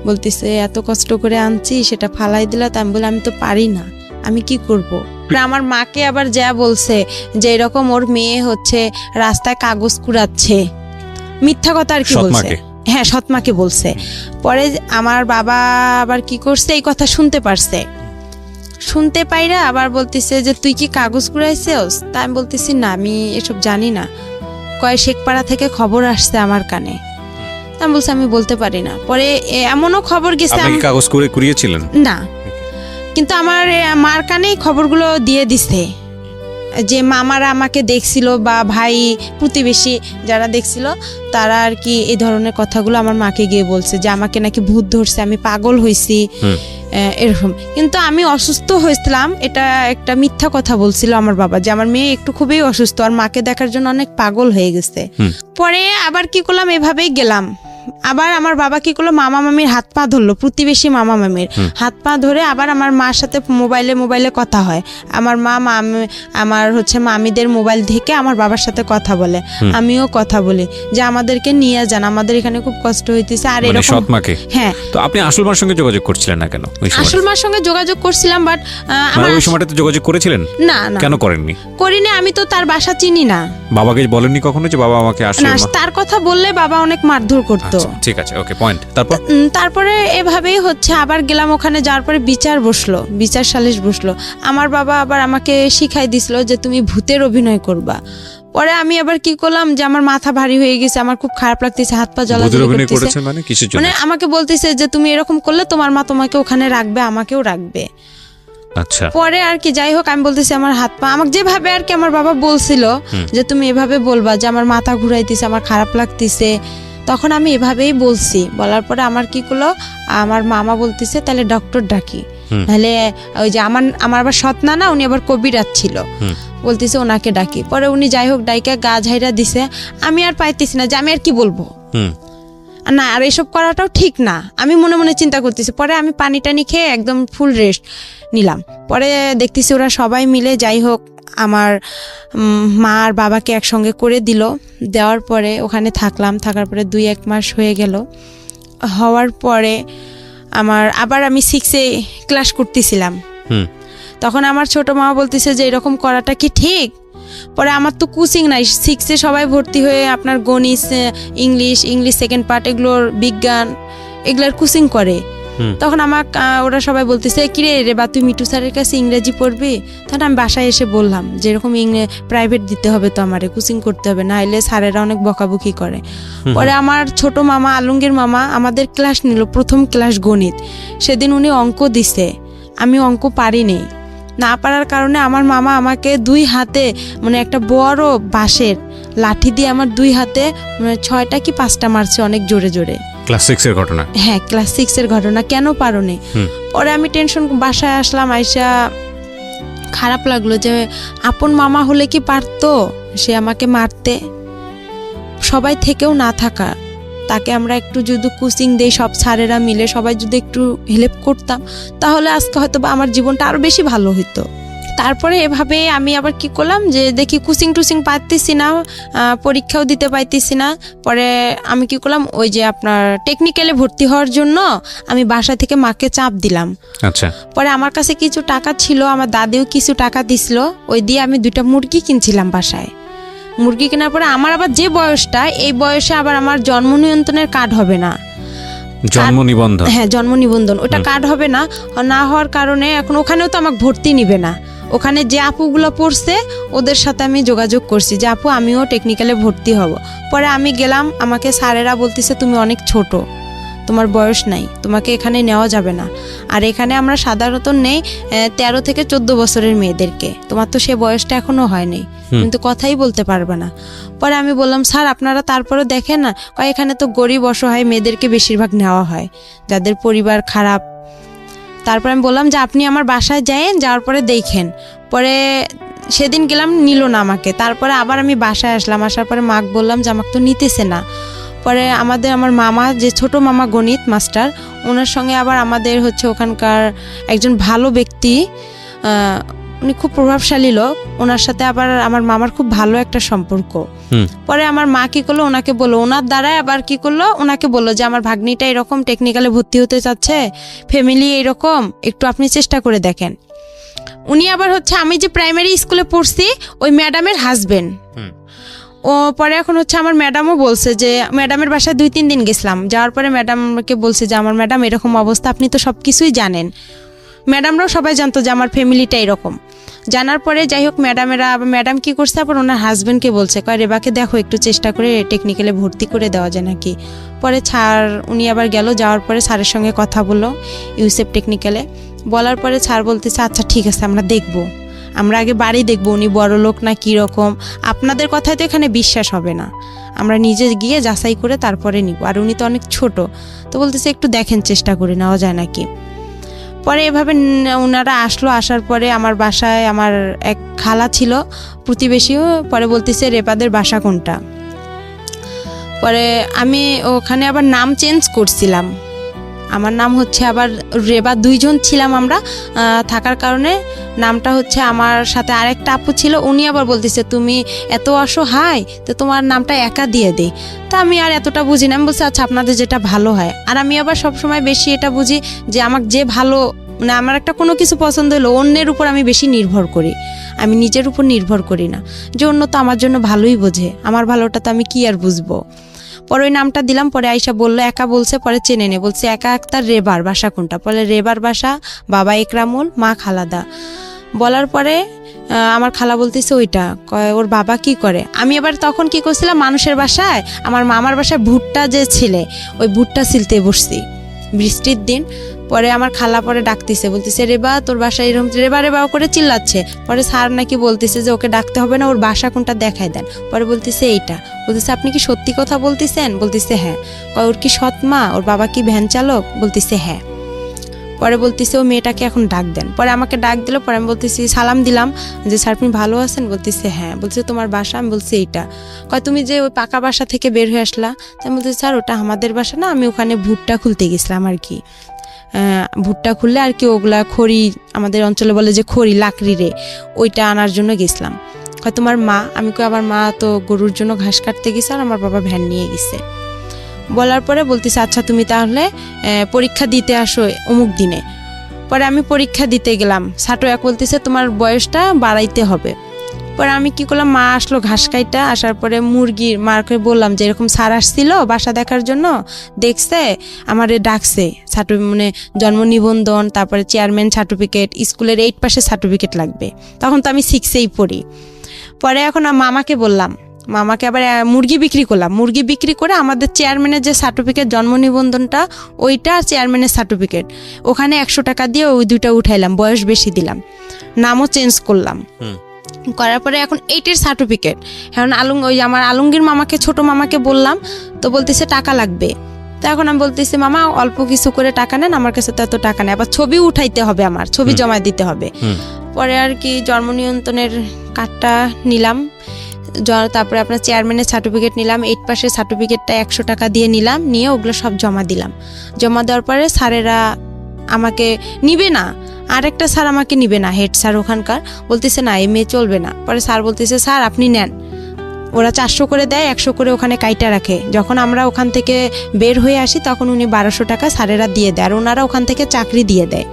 বলতেছে এত কষ্ট করে আনছি সেটা ফালাই দিলা। আমি বলে আমি তো পারি না, আমি কি করব। আমার মাকে আবার যা বলছে যে এরকম ওর মেয়ে হচ্ছে রাস্তায় কাগজ কুড়াচ্ছে, মিথ্যা কথা আর কি বলছে। হ্যাঁ, সৎমাকে বলছে। পরে আমার বাবা আবার কি করছে, এই কথা শুনতে পারছে, শুনতে পাইরা আবার বলতেছে যে তুই কি কাগজ কুড়াইছিস? তা আমি বলতেছি না, আমি এসব জানি না। কয় শেখপাড়া থেকে খবর আসছে আমার কানে। আমি বলছি আমি বলতে পারি না। পরে এমনও খবর গেছে, আপনি কাগজ করে কুড়িয়েছিলেন না, কিন্তু আমার মার কানেই খবরগুলো দিয়ে দিছে, যে মামারা আমাকে দেখছিল বা ভাই প্রতিবেশী যারা দেখছিল তারা আর কি এই ধরনের কথাগুলো আমার মাকে গিয়ে বলছে যে আমাকে নাকি ভূত ধরছে, আমি পাগল হয়েছি এরকম। কিন্তু আমি অসুস্থ হয়েছিলাম, এটা একটা মিথ্যা কথা বলছিল আমার বাবা, যে আমার মেয়ে একটু খুবই অসুস্থ আর মাকে দেখার জন্য অনেক পাগল হয়ে গেছে। পরে আবার কি করলাম, এভাবেই গেলাম। আবার আমার বাবা কি করলো, মামা মামির হাত পা ধরলো, প্রতিবেশী মামা মামির হাত পা ধরে আবার আমার মার সাথে মোবাইলে কথা হয়। আমার মা আমার হচ্ছে মামিদের মোবাইল থেকে আমার বাবার সাথে কথা বলে, আমিও কথা বলি যে আমাদেরকে নিয়ে যান, আমাদের এখানে খুব কষ্ট হইতেছে। আর এরকম সৎমাকে। হ্যাঁ। তো আপনি আসল মার সঙ্গে যোগাযোগ করছিলেন না কেন? আসল মার সঙ্গে যোগাযোগ করছিলাম, বাট আমার ওই সময়টাতে যোগাযোগ করেছিলেন? না না, কেন করেননি? করিনি, আমি তো তার বাসা চিনি না। বাবাকে বলেননি কখনো যে বাবা আমাকে আসলে? না, তার কথা বললে বাবা অনেক মারধর করতো। ঠিক আছে, ওকে, পয়েন্ট। তারপরে এভাবেই হচ্ছে আবার গেলাম, ওখানে যাওয়ার পরে বিচার সালিশ বসলো। আমার বাবা আবার আমাকে শিখাই দিছিল যে তুমি ভূতের অভিনয় করবা। পরে আমি আবার কি করলাম, যে আমার মাথা ভারী হয়ে গেছে, আমার খুব খারাপ লাগতেছে, হাত পা জ্বলাজ্বলি করতেছে। মানে আমাকে বলতেছে যে তুমি এরকম করলে তোমার মা তোমাকে ওখানে রাখবে, আমাকেও রাখবে। আচ্ছা। পরে আর কি যাই হোক, আমি বলতেছি আমার হাত পা, আমাকে যেভাবে আর কি আমার বাবা বলছিল যে তুমি এভাবে বলবা যে আমার মাথা ঘুরাইতেছে, আমার খারাপ লাগতেছে, তখন আমি এভাবেই বলছি। বলার পরে আমার কি করলো, আমার মামা বলতেছে তাহলে ডক্টর ডাকি, তাহলে ওই যে আমার আবার সৎ না, উনি আবার কবিরাজ ছিল, বলতেছে ওনাকে ডাকি। পরে উনি যাই হোক ডাইকা গা ঝাইরা দিছে। আমি আর পাইতেছি না যে আমি আর কি বলবো না, আর এসব করাটাও ঠিক না, আমি মনে মনে চিন্তা করতেছি। পরে আমি পানি টানি খেয়ে একদম ফুল রেস্ট নিলাম। পরে দেখতেছি ওরা সবাই মিলে যাই হোক আমার মা আর বাবাকে একসঙ্গে করে দিল। দেওয়ার পরে ওখানে থাকার পরে 2-1 মাস হয়ে গেল। হওয়ার পরে আবার আমি 6-এ ক্লাস করতেছিলাম। তখন আমার ছোট মা বলতেছে যে এরকম করাটা কি ঠিক? পরে আমার তো কোচিং নাই, 6-এ সবাই ভর্তি হয়ে আপনার গণিত, ইংলিশ সেকেন্ড পার্ট, এগুলোর বিজ্ঞান, এগুলোর কোচিং করে। তখন ওরা সবাই বলতেছে কিরে রে বা তুই মিঠু স্যারের কাছে ইংরেজি পড়বি? তখন আমি বাসায় এসে বললাম যে এরকম প্রাইভেট দিতে হবে, তো আমারে কোচিং করতে হবে, না হলে স্যারেরা অনেক বকাবকি করে। পরে আমার ছোট মামা, আলমগীর মামা আমাদের ক্লাস নিল, প্রথম ক্লাস গণিত। সেদিন উনি অঙ্ক দিছে, আমি অঙ্ক পারিনি। না পারার কারণে আমার মামা আমাকে 2 হাতে মানে একটা বড় বাঁশের লাঠি দিয়ে আমার 2 হাতে 6টা কি 5টা মারছে, অনেক জোরে জোরে। ক্লাস 6-এর ঘটনা? হ্যাঁ, ক্লাস 6-এর ঘটনা। কেন পারোনি? পরে আমি টেনশন, বাসায় আসলাম, আইসা খারাপ লাগলো যে আপন মামা হলে কি পারতো সে আমাকে মারতে? সবাই থেকেও না থাকা, তাকে আমরা একটু যদি কোচিং দেই, সব স্যারেরা মিলে সবাই যদি একটু হেল্প করতাম, তাহলে আজকে হয়তো বা আমার জীবনটা আরো বেশি ভালো হতো। তারপরে এভাবে আমি আবার কি করলাম, যে দেখি কোচিং টুচিং পাইতেছি না, পরীক্ষাও দিতে পাইতেছি না। পরে আমি কি করলাম, ওই যে আপনার টেকনিক্যালে ভর্তি হওয়ার জন্য আমি বাসা থেকে মাকে চাপ দিলাম। আচ্ছা। পরে আমার কাছে কিছু টাকা ছিল, আমার দাদিও কিছু টাকা দিছিল, ওই দিয়ে আমি 2টা মুরগি কিনছিলাম বাসায়। মুরগি কেনার পরে আমার আবার যে বয়সটা, এই বয়সে আবার আমার জন্ম নিয়ন্ত্রণের কার্ড হবে না, জন্ম নিবন্ধন। হ্যাঁ, জন্ম নিবন্ধন, ওটা কার্ড হবে না। না হওয়ার কারণে এখন ওখানেও তো আমাকে ভর্তি নিবে না। ওখানে যে আপুগুলো পড়ছে ওদের সাথে আমি যোগাযোগ করছি যে আপু আমিও টেকনিক্যালে ভর্তি হব। পরে আমি গেলাম, আমাকে স্যারেরা বলতেছে তুমি অনেক ছোট, তোমার বয়স নাই, তোমাকে এখানে নেওয়া যাবে না। আর এখানে আমরা সাধারণত নেই 13 থেকে 14 বছরের মেয়েদেরকে, তোমার তো সে বয়সটা এখনো হয়নি, কিন্তু কথাই বলতে পারবে না। পরে আমি বললাম স্যার আপনারা তারপরে দেখেন না, কয় এখানে তো গরিব অসহায় মেয়েদেরকে বেশিরভাগ নেওয়া হয়, যাদের পরিবার খারাপ। তারপর আমি বললাম যে আপনি আমার বাসায় যায়েন, যাওয়ার পরে দেখেন। পরে সেদিন গেলাম, নিল না আমাকে। তারপরে আবার আমি বাসায় আসলাম, আসার পরে মাকে বললাম যে আমাকে তো নিতেছে না। পরে আমার মামা, যে ছোট মামা গণিত মাস্টার, ওনার সঙ্গে আবার আমাদের হচ্ছে ওখানকার একজন ভালো ব্যক্তি, উনি খুব প্রভাবশালী লোক, ওনার সাথে আবার আমার মামার খুব ভালো একটা সম্পর্ক। পরে আমার মা কি করলো, ওনাকে বললো, ওনার দ্বারাই আবার কি করলো, ওনাকে বললো যে আমার ভাগ্নিটা এরকম টেকনিক্যালে ভর্তি হতে চাচ্ছে, ফ্যামিলি এরকম, একটু আপনি চেষ্টা করে দেখেন। উনি আবার হচ্ছে আমি যে প্রাইমারি স্কুলে পড়ছি ওই ম্যাডামের হাজবেন্ড। ও পরে এখন হচ্ছে আমার ম্যাডামও বলছে যে, ম্যাডামের বাসায় 2-3 দিন গেছিলাম, যাওয়ার পরে ম্যাডামকে বলছে যে আমার ম্যাডাম এরকম অবস্থা, আপনি তো সব কিছুই জানেন। ম্যাডামরাও সবাই জানতো যে আমার ফ্যামিলিটা এরকম। জানার পরে যাই হোক ম্যাডাম কি করছে, আবার ওনার হাজবেন্ডকে বলছে, কয় রেবাকে দেখো একটু চেষ্টা করে টেকনিক্যালে ভর্তি করে দেওয়া যায় নাকি। পরে স্যার উনি আবার গেল, যাওয়ার পরে স্যারের সঙ্গে কথা বললো ইউসেফ টেকনিক্যালে। বলার পরে স্যার বলতেছে আচ্ছা ঠিক আছে, আমরা দেখবো, আমরা আগে বাড়ি দেখবো, উনি বড় লোক না কীরকম, আপনাদের কথায় তো এখানে বিশ্বাস হবে না, আমরা নিজে গিয়ে যাচাই করে তারপরে নিব। আর উনি তো অনেক ছোট, তো বলতেছে একটু দেখেন চেষ্টা করে নেওয়া যায় নাকি। পরে এভাবে ওনারা আসলো, আসার পরে আমার বাসায় আমার এক খালা ছিল প্রতিবেশীও, পরে বলতেছে রেবাদের বাসা কোনটা। পরে আমি ওখানে আবার নাম চেঞ্জ করছিলাম, আমার নাম হচ্ছে আবার রেবা, 2 জন ছিলাম আমরা থাকার কারণে নামটা হচ্ছে, আমার সাথে আরেকটা আপু ছিল, উনি আবার বলতেছে তুমি এত অসহায়, তো তোমার নামটা একা দিয়ে দেই। তা আমি আর এতটা বুঝি না, আমি বলছি আচ্ছা আপনাদের যেটা ভালো হয়। আর আমি আবার সবসময় বেশি এটা বুঝি যে আমাকে যে ভালো, মানে আমার একটা কোনো কিছু পছন্দ হলো অন্যের উপর আমি বেশি নির্ভর করি, আমি নিজের উপর নির্ভর করি না, যে অন্য তো আমার জন্য ভালোই বোঝে, আমার ভালোটা তো আমি কি আর বুঝবো। পরে ওই নামটা দিলাম, পরে আয়শা বললো, একা বলছে, পরে চেনে নে, বলছে একা আক্তার রেবার বাসা কোনটা, পরে রেবার বাসা বাবা একরামুল, মা খালাদা। বলার পরে আমার খালা বলতেছে ওইটা, ওর বাবা কি করে। আমি আবার তখন কি করছিলাম, মানুষের বাসায়, আমার মামার বাসায় ভুট্টা যে ছিলে, ওই ভুট্টা ছিলতে বসছি বৃষ্টির দিন। পরে আমার খালা পরে ডাকতেছে, বলতেছে রেবা তোর বাসায় এরকম, রেবা রেবা করে চিল্লাচ্ছে। পরে স্যার নাকি বলতেছে যে ওকে ডাকতে হবে না, ওর বাসা কোনটা দেখাই দেন। পরে বলতেছে এইটা, বলতেছে আপনি কি সত্যি কথা বলতেছেন, বলতেছে হ্যাঁ। ওর কি সৎ মা, ওর বাবা কি ভ্যান চালক, বলতেছে হ্যাঁ। পরে বলতেছে ও মেয়েটাকে এখন ডাক দেন। পরে আমাকে ডাক দিল, পরে আমি বলতেছি, সালাম দিলাম যে স্যার আপনি ভালো আছেন, বলতেছে হ্যাঁ। বলতেছে তোমার বাসা, আমি বলছি এইটা। কয় তুমি যে ওই পাকা বাসা থেকে বের হয়ে আসলা, তাই বলতেছে স্যার ওটা আমাদের বাসা না, আমি ওখানে ভুট্টা খুলতে গেছিলাম আর কি, ভুট্টা খুললে আর কি ওগুলা খড়ি, আমাদের অঞ্চলে বলে যে খড়ি লাকড়ি রে, ওইটা আনার জন্য গেছিলাম। কয় তোমার মা, আমি কই আমার মা তো গরুর জন্য ঘাস কাটতে গেছে, আর আমার বাবা ভ্যান নিয়ে গেছে। বলার পরে বলতেছে আচ্ছা তুমি তাহলে পরীক্ষা দিতে আসো অমুক দিনে। পরে আমি পরীক্ষা দিতে গেলাম, ছাটো এক বলতেছে তোমার বয়সটা বাড়াইতে হবে। পরে আমি কি করলাম, মা আসলো ঘাস কাইটা, আসার পরে মুরগির মাকে বললাম যে এরকম স্যার আসছিল বাসা দেখার জন্য, দেখছে আমারে ডাকছে, মানে জন্ম নিবন্ধন, তারপরে চেয়ারম্যান সার্টিফিকেট, স্কুলের 8 পাসের সার্টিফিকেট লাগবে। তখন তো আমি 6-এই পড়ি। পরে এখন মামাকে বললাম, মামাকে আবার মুরগি বিক্রি করলাম, মুরগি বিক্রি করে আমাদের চেয়ারম্যানের যে সার্টিফিকেট জন্ম নিবন্ধনটা ওইটা, আর চেয়ারম্যানের সার্টিফিকেট, ওখানে 100 টাকা দিয়ে ওই 2টা উঠাইলাম, বয়স বেশি দিলাম, নামও চেঞ্জ করলাম। করার পরে এখন 8-এর সার্টিফিকেট, এখন ওই আমার আলমগীর মামাকে, ছোট মামাকে বললাম, তো বলতেছে টাকা লাগবে। তো এখন আমি বলতেছি মামা অল্প কিছু করে টাকা নেন, আমার কাছে তো এত টাকা নেই, আবার ছবি উঠাইতে হবে, আমার ছবি জমা দিতে হবে। পরে আর কি জন্ম নিয়ন্ত্রণের কার্ডটা নিলাম, তারপরে আপনার চেয়ারম্যানের সার্টিফিকেট নিলাম, 8 পাসের সার্টিফিকেটটা 100 টাকা দিয়ে নিলাম, নিয়ে ওগুলো সব জমা দিলাম। জমা দেওয়ার পরে স্যারেরা আমাকে নিবে না, আরেকটা স্যার আমাকে নিবে না, হেড স্যার ওখানকার, বলতেছে না এই মেয়ে চলবে না। পরে স্যার বলতেছে স্যার আপনি নেন, ওরা 400 করে দেয়, 100 করে ওখানে কাইটা রাখে। যখন আমরা ওখান থেকে বের হয়ে আসি তখন উনি 1200 টাকা স্যারেরা দিয়ে দেয়, আর ওনারা ওখান থেকে চাকরি দিয়ে দেয়।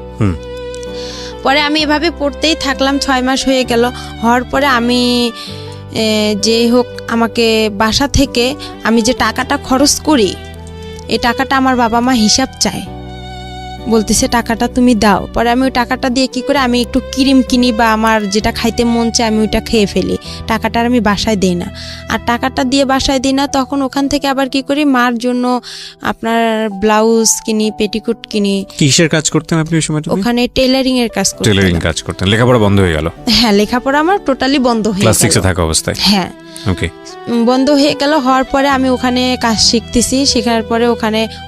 পরে আমি এভাবে পড়তেই থাকলাম, 6 মাস হয়ে গেল। হওয়ার পরে আমি যে হোক আমাকে বাসা থেকে আমি যে টাকাটা খরচ করি, এই টাকাটা আমার বাবা মা হিসাব চায় বলতেছে টাকাটা তুমি দাও। পরে আমি ওই টাকাটা দিয়ে কি করে আমি একটু ক্রিম কিনি বা আমার যেটা খাইতে মন চায় আমি ওইটা খেয়ে ফেলি, টাকাটা আর আমি বাসায় দিই না। আর টাকাটা দিয়ে বাসায় দিই না, তখন ওখান থেকে আবার কি করি মার জন্য আপনার ব্লাউজ কিনি, পেটিকোট কিনি। কিসের কাজ করতেন আপনি ওই সময়? ওখানে টেলারিং এর কাজ করতাম। টেলারিং কাজ করতেন, লেখাপড়া বন্ধ হয়ে গেল? হ্যাঁ, লেখাপড়া আমার টোটালি বন্ধ হয়ে ক্লাস গেল। 6 এ থাকা অবস্থায়? হ্যাঁ, ওকে। বন্ধ হয়ে গেল। হওয়ার পরে আমি ওখানে কাজ শিখতেছি, শেখার পরে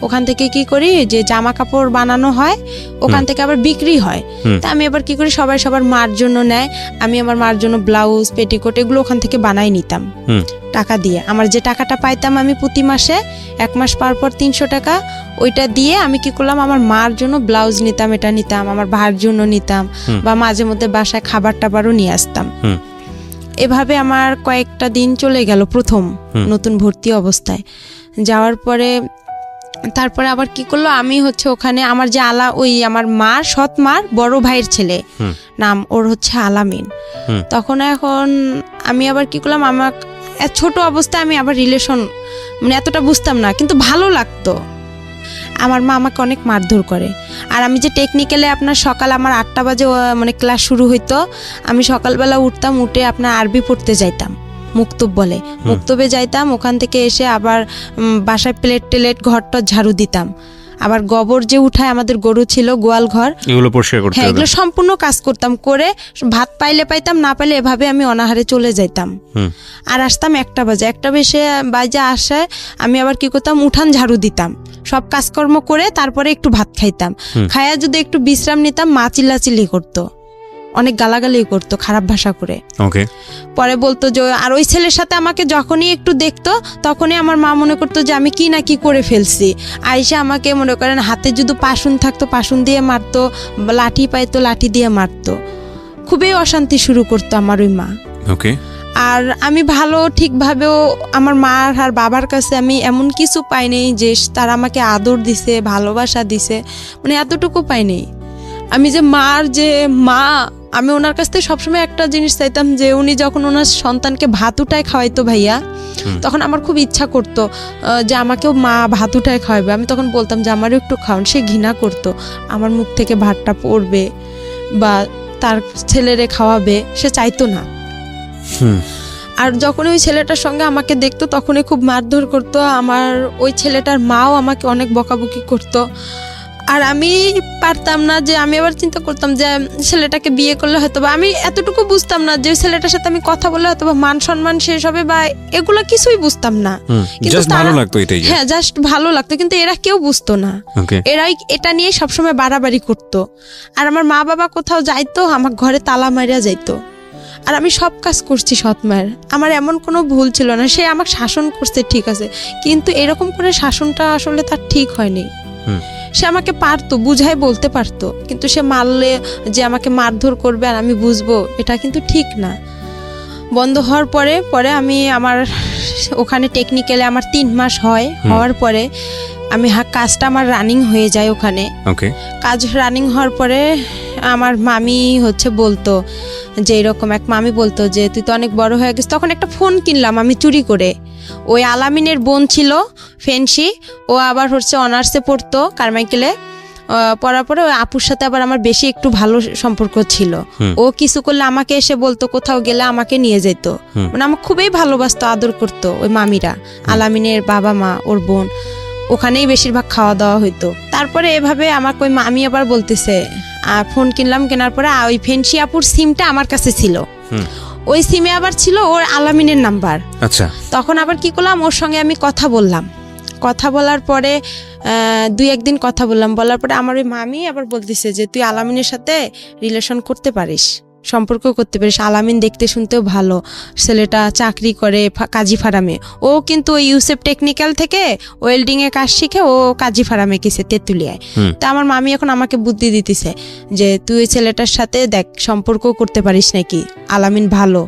ওখান থেকে কি করি যে জামা কাপড় বানানো হয়, ওখান থেকে আবার বিক্রি হয়। তা আমি আবার কি করি, সবাই সবার মার জন্য নেয়, আমি আমার মার জন্য ব্লাউজ, পেটিকোট এগুলো ওখান থেকে বানাই নিতাম টাকা দিয়ে। আমার যে টাকাটা পাইতাম আমি প্রতি মাসে 1 মাস পর 300 টাকা, ওইটা দিয়ে আমি কি করলাম আমার মার জন্য ব্লাউজ নিতাম, এটা নিতাম, আমার ভাইয়ের জন্য নিতাম, বা মাঝে মধ্যে বাসায় খাবার টাবারও নিয়ে আসতাম। এভাবে আমার কয়েকটা দিন চলে গেল প্রথম নতুন ভর্তি অবস্থায়। যাওয়ার পরে তারপরে আবার কি করলো, আমি হচ্ছে ওখানে আমার যে ওই আমার মার সৎ মার বড় ভাইয়ের ছেলে, নাম ওর হচ্ছে আলামিন। তখন এখন আমি আবার কি করলাম, আমার ছোট অবস্থায় আমি আবার রিলেশন মানে এতটা বুঝতাম না, কিন্তু ভালো লাগতো। আমার মা আমাকে অনেক মারধর করে। আর আমি যে টেকনিক্যালে আপনার সকাল আমার 8টা বাজে মানে ক্লাস শুরু হইতো, আমি সকালবেলা উঠতাম, উঠে আপনার আরবি পড়তে যাইতাম, মুক্তব বলে, মুক্তবে যাইতাম। ওখান থেকে এসে আবার বাসায় প্লেট টেলেট ঘরটা ঝাড়ু দিতাম, আবার গোবর যে উঠায় আমাদের গরু ছিল গোয়াল ঘর, এগুলো পরিষ্কার করতে হ্যাঁ এগুলো সম্পূর্ণ কাজ করতাম। করে ভাত পাইলে পাইতাম, না পাইলে এভাবে আমি অনাহারে চলে যাইতাম। আর আসতাম 1টা বাজে। 1টা বাজে আসে আমি আবার কি করতাম, উঠান ঝাড়ু দিতাম, সব কাজকর্ম করে তারপরে একটু ভাত খাইতাম। খাইয়া যদি একটু বিশ্রাম নিতাম, মা চিল্লাচিল্লি করতো, অনেক গালাগালি করতো খারাপ ভাষা করে। ওকে। পরে বলতো যে, আর ওই ছেলের সাথে আমাকে যখনই একটু দেখতো তখনই আমার মা মনে করতো যে আমি কি না কি করে ফেলছি। আইসা আমাকে মনে করেন হাতে যদি পাশুন থাকতো পাশুন দিয়ে মারতো, লাঠি পাইতো লাঠি দিয়ে মারতো। খুবই অশান্তি শুরু করতো আমার ওই মা। ওকে। আর আমি ভালো ঠিকভাবেও আমার মা আর বাবার কাছে আমি এমন কিছু পাইনি যে তারা আমাকে আদর দিছে, ভালোবাসা দিছে, মানে এতটুকু পাইনি। আমি যে মার যে মা, আমি ওনার কাছ থেকে সবসময় একটা জিনিস চাইতাম যে উনি যখন ওনার সন্তানকে ভাত উঠায় খাওয়াইতো ভাইয়া, তখন আমার খুব ইচ্ছা করতো যে আমাকেও মা ভাত উঠায় খাওয়াবে। আমি তখন বলতাম যে আমারও একটু খাওয়ান। সে ঘৃণা করতো, আমার মুখ থেকে ভাতটা পড়বে বা তার ছেলেরে খাওয়াবে, সে চাইতো না। আর যখন ওই ছেলেটার সঙ্গে আমাকে দেখতো তখনই খুব মারধর করতো। আমার ওই ছেলেটার মাও আমাকে অনেক বকাবকি করতো। আর আমি পারতাম না যে, আমি আবার চিন্তা করতাম যে ছেলেটাকে বিয়ে করলে হয়তো বা, আমি এতটুকু বুঝতাম না যে ছেলেটার সাথে আমি কথা বললে হয়তো বা মান সম্মান শেষ হবে বা এগুলো কিছুই বুঝতাম না। কিন্তু ভালো লাগতো এটাই। হ্যাঁ, জাস্ট ভালো লাগতো, কিন্তু এরা কেউ বুঝতো না। এরাই এটা নিয়ে সবসময় বাড়াবাড়ি করতো। আর আমার মা বাবা কোথাও যাইতো, আমার ঘরে তালা মারিয়া যাইতো। আর আমি সব কাজ করছি সৎ মায়ের, আমার এমন কোনো ভুল ছিল না। সে আমাকে শাসন করছে ঠিক আছে, কিন্তু এরকম করে শাসনটা আসলে তার ঠিক হয়নি। সে আমাকে পারতো, বুঝাই বলতে পারতো, কিন্তু সে মারলে যে আমাকে মারধর করবে আর আমি বুঝবো, এটা কিন্তু ঠিক না। বন্ধ হওয়ার পরে আমি আমার ওখানে টেকনিক্যালে আমার 3 মাস হওয়ার পরে আমি কাজটা আমার রানিং হয়ে যায় ওখানে। কাজ রানিং হওয়ার পরে আমার মামি হচ্ছে বলতো যে, এরকম এক মামি বলতো যে তুই তো অনেক বড় হয়ে গেছিস। তখন একটা ফোন কিনলাম আমি চুরি করে। ওই আলামিনের বোন ছিল ফেন্সি, ও আবার হচ্ছে অনার্সে পড়তো কারমাইকেলে। পড়ার পরে ওই আপুর সাথে আবার আমার বেশি একটু ভালো সম্পর্ক ছিল। ও কিছু করলে আমাকে এসে বলতো, কোথাও গেলে আমাকে নিয়ে যেত, মানে আমার খুবই ভালোবাসতো, আদর করতো ওই মামিরা, আলামিনের বাবা মা, ওর বোন। ওখানেই বেশিরভাগ খাওয়া দাওয়া হইতো। তারপরে এভাবে আমাকে ওই মামি আবার বলতেছে, ফোন কিনলাম, কেনার পরে ওই ফেন্সি আপুর সিমটা আমার কাছে ছিল, ওই সিমে আবার ছিল ওর আলামিনের নাম্বার। আচ্ছা। তখন আবার কি করলাম, ওর সঙ্গে আমি কথা বললাম। কথা বলার পরে 2-1 দিন কথা বললাম, বলার পরে আমার ওই মামি আবার বলতেছে যে তুই আলামিনের সাথে রিলেশন করতে পারিস, সম্পর্ক করতে পারিস। আলামিন দেখতে শুনতেও ভালো, ছেলেটা চাকরি করে কাজী ফার্মে। ও কিন্তু ওই ইউসেফ টেকনিক্যাল থেকে ওয়েল্ডিং এ কাজ শিখে ও কাজী ফার্মে গেছে তেঁতুলিয়ায়। তা আমার মামি এখন আমাকে বুদ্ধি দিতেছে যে তুই ওই ছেলেটার সাথে দেখ সম্পর্ক করতে পারিস নাকি, আলামিন ভালো,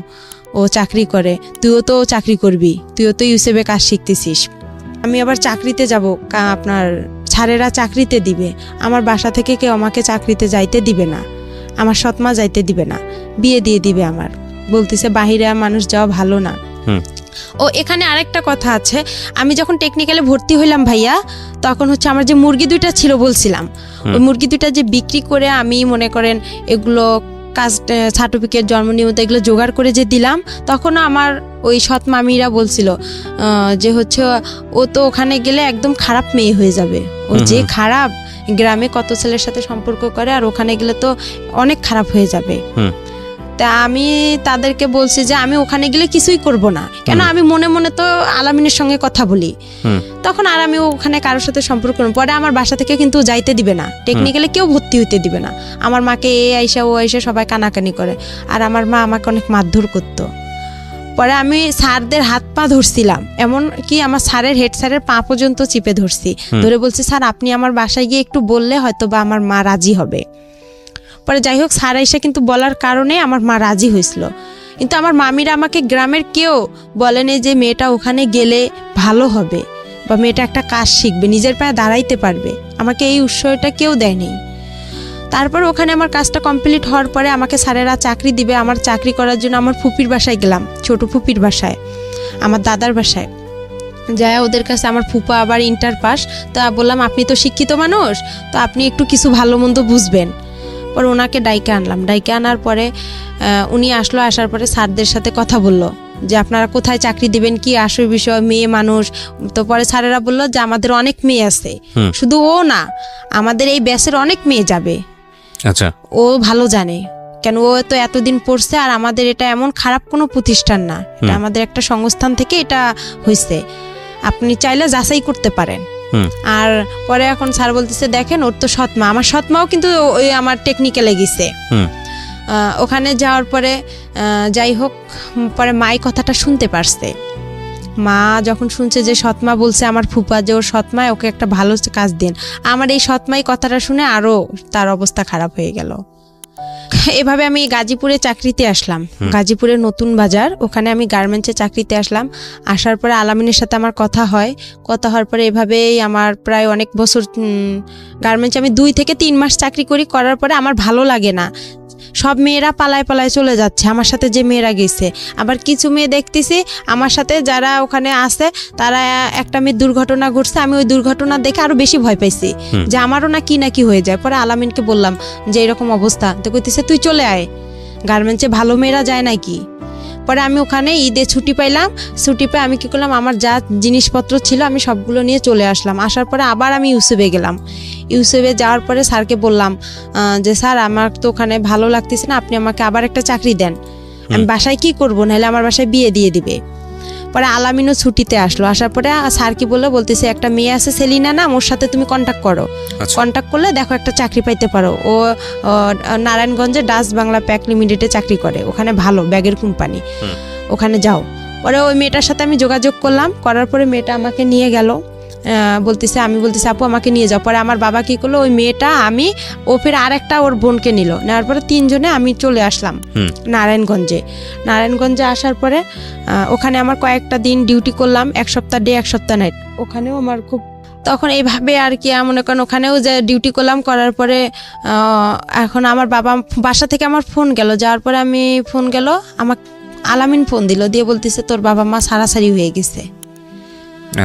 ও চাকরি করে, তুইও তো চাকরি করবি, তুইও তো ইউসেফে কাজ শিখতেছিস। আমি আবার চাকরিতে যাব, আপনার ছাড়েরা চাকরিতে দিবে, আমার বাসা থেকে কেউ আমাকে চাকরিতে যাইতে দিবে না, আমার সৎমা যাইতে দিবে না, বিয়ে দিয়ে দিবে আমার। বলতেছে বাহিরে মানুষ যাওয়া ভালো না। ও এখানে আরেকটা কথা আছে, আমি যখন টেকনিক্যালে ভর্তি হইলাম ভাইয়া, তখন হচ্ছে আমার যে মুরগি দুইটা ছিল বলছিলাম, ওই মুরগি দুইটা যে বিক্রি করে আমি মনে করেন এগুলো কাস্ট সার্টিফিকেট, জন্ম নিবন্ধন এগুলো জোগাড় করে যে দিলাম, তখনও আমার ওই সৎ মামিরা বলছিল যে হচ্ছে ও তো ওখানে গেলে একদম খারাপ মেয়ে হয়ে যাবে, ও যে খারাপ, গ্রামে কত ছেলের সাথে সম্পর্ক করে, আর ওখানে গেলে তো অনেক খারাপ হয়ে যাবে। তা আমি তাদেরকে বলছি যে আমি ওখানে গেলে কিছুই করব না, কেন আমি মনে মনে তো আলামিনের সঙ্গে কথা বলি, তখন আর আমি ওখানে কারোর সাথে সম্পর্ক করব। পরে আমার বাসা থেকে কিন্তু যাইতে দিবে না, টেকনিক্যালে কেউ ভর্তি হইতে দিবে না। আমার মাকে এ আইসা ও আইসা সবাই কানাকানি করে, আর আমার মা আমাকে অনেক মারধর করতো। পরে আমি স্যারদের হাত পা ধরছিলাম, এমন কি আমার স্যারের হেড স্যারের পা পর্যন্ত চিপে ধরছি, ধরে বলছি স্যার আপনি আমার বাসায় গিয়ে একটু বললে হয়তো বা আমার মা রাজি হবে। পরে যাই হোক স্যার এসে কিন্তু বলার কারণে আমার মা রাজি হয়েছিল। কিন্তু আমার মামিরা আমাকে গ্রামের কেউ বলেনি যে মেয়েটা ওখানে গেলে ভালো হবে বা মেয়েটা একটা কাজ শিখবে, নিজের পায়ে দাঁড়াইতে পারবে, আমাকে এই উৎসাহটা কেউ দেয়নি। তারপর ওখানে আমার কাজটা কমপ্লিট হওয়ার পরে আমাকে স্যারেরা চাকরি দিবে, আমার চাকরি করার জন্য আমার ফুপির বাসায় গেলাম, ছোট ফুপির বাসায়, আমার দাদার বাসায় যায়। ওদের কাছে আমার ফুপা আবার ইন্টার পাস, তা বললাম আপনি তো শিক্ষিত মানুষ, তো আপনি একটু কিছু ভালো মন্দ বুঝবেন। পরে ওনাকে ডাইকে আনলাম, ডাইকে আনার পরে উনি আসলো, আসার পরে স্যারদের সাথে কথা বললো যে আপনারা কোথায় চাকরি দিবেন, কি আসল বিষয়, মেয়ে মানুষ। তো পরে স্যারেরা বললো যে আমাদের অনেক মেয়ে আছে, শুধু ও না, আমাদের এই ব্যাচের অনেক মেয়ে যাবে। আচ্ছা, ও ভালো জানে, কেন ও তো এতদিন পড়ছে, আর আমাদের এটা এমন খারাপ কোনো প্রতিষ্ঠান না, এটা আমাদের একটা সংস্থান থেকে এটা হয়েছে, আপনি চাইলে যাচাই করতে পারেন। আর পরে এখন স্যার বলতেছে দেখেন ওর তো সৎমা, আমার সৎমাও কিন্তু ওই আমার টেকনিক্যালে গেছে। ওখানে যাওয়ার পরে যাই হোক, পরে মাই কথাটা শুনতে পারছে। মা যখন শুনছে যে সৎমা বলছে আমার ফুপা যে ওর সৎমায় ওকে একটা ভালো কাজ দিন, আমার এই সৎমাই কথাটা শুনে আরো তার অবস্থা খারাপ হয়ে গেল। এভাবে আমি গাজীপুরে চাকরিতে আসলাম, গাজীপুরের নতুন বাজার, ওখানে আমি গার্মেন্টসে চাকরিতে আসলাম। আসার পরে আলামিনের সাথে আমার কথা হয়, কথা হওয়ার পরে এভাবেই আমার প্রায় অনেক বছর গার্মেন্টসে আমি 2 থেকে 3 মাস চাকরি করার পরে আমার ভালো লাগে না, সব মেয়েরা পালায় পালায় চলে যাচ্ছে, আমার সাথে যে মেয়েরা গেছে। আবার কিছু মেয়ে দেখতেছি আমার সাথে যারা ওখানে আছে, তারা একটা মেয়ের দুর্ঘটনা ঘটছে, আমি ওই দুর্ঘটনা দেখে আরো বেশি ভয় পাইছি যে আমারও না কি হয়ে যায়। পরে আলামিনকে বললাম যে এরকম অবস্থা, তো কইতেছে তুই চলে আয়, গার্মেন্টসে ভালো মেয়েরা যায় নাকি। পরে আমি ওখানে ঈদে ছুটি পাইলাম, ছুটি পেয়ে আমি কি করলাম, আমার যা জিনিসপত্র ছিল আমি সবগুলো নিয়ে চলে আসলাম। আসার পরে আবার আমি ইউসুফে গেলাম, ইউসুফে যাওয়ার পরে স্যারকে বললাম যে স্যার আমার তো ওখানে ভালো লাগতেছে না, আপনি আমাকে আবার একটা চাকরি দেন, আমি বাসায় কি করবো, নাহলে আমার বাসায় বিয়ে দিয়ে দিবে। পরে আলামিনও ছুটিতে আসলো, আসার পরে স্যার কি বলতেছে একটা মেয়ে আছে সেলিনা নাম, ওর সাথে তুমি কন্ট্যাক্ট করো, কন্ট্যাক্ট করলে দেখো একটা চাকরি পাইতে পারো। ও নারায়ণগঞ্জে ডাচ বাংলা প্যাক লিমিটেডে চাকরি করে, ওখানে ভালো ব্যাগের কোম্পানি, ওখানে যাও। পরে ওই মেয়েটার সাথে আমি যোগাযোগ করলাম, করার পরে মেয়েটা আমাকে নিয়ে গেল, আমি বলতেছি আপু আমাকে নিয়ে যাও। পরে আমার বাবা কি করলো, ওই মেয়েটা আমি ও ফের আরেকটা ওর বোনকে নিল, নেওয়ার পরে 3 জনে আমি চলে আসলাম নারায়ণগঞ্জে আসার পরে ওখানে আমার কয়েকটা দিন ডিউটি করলাম, 1 সপ্তাহ ডে 1 সপ্তাহ নাইট। ওখানেও আমার খুব তখন এইভাবে আর কি মনে করেন ওখানেও যে ডিউটি করলাম, করার পরে এখন আমার বাসা থেকে আমার ফোন গেল, যাওয়ার পরে আমি ফোন গেল, আমার আলামিন ফোন দিল, দিয়ে বলতেছে তোর বাবা মা সারাসারি হয়ে গেছে।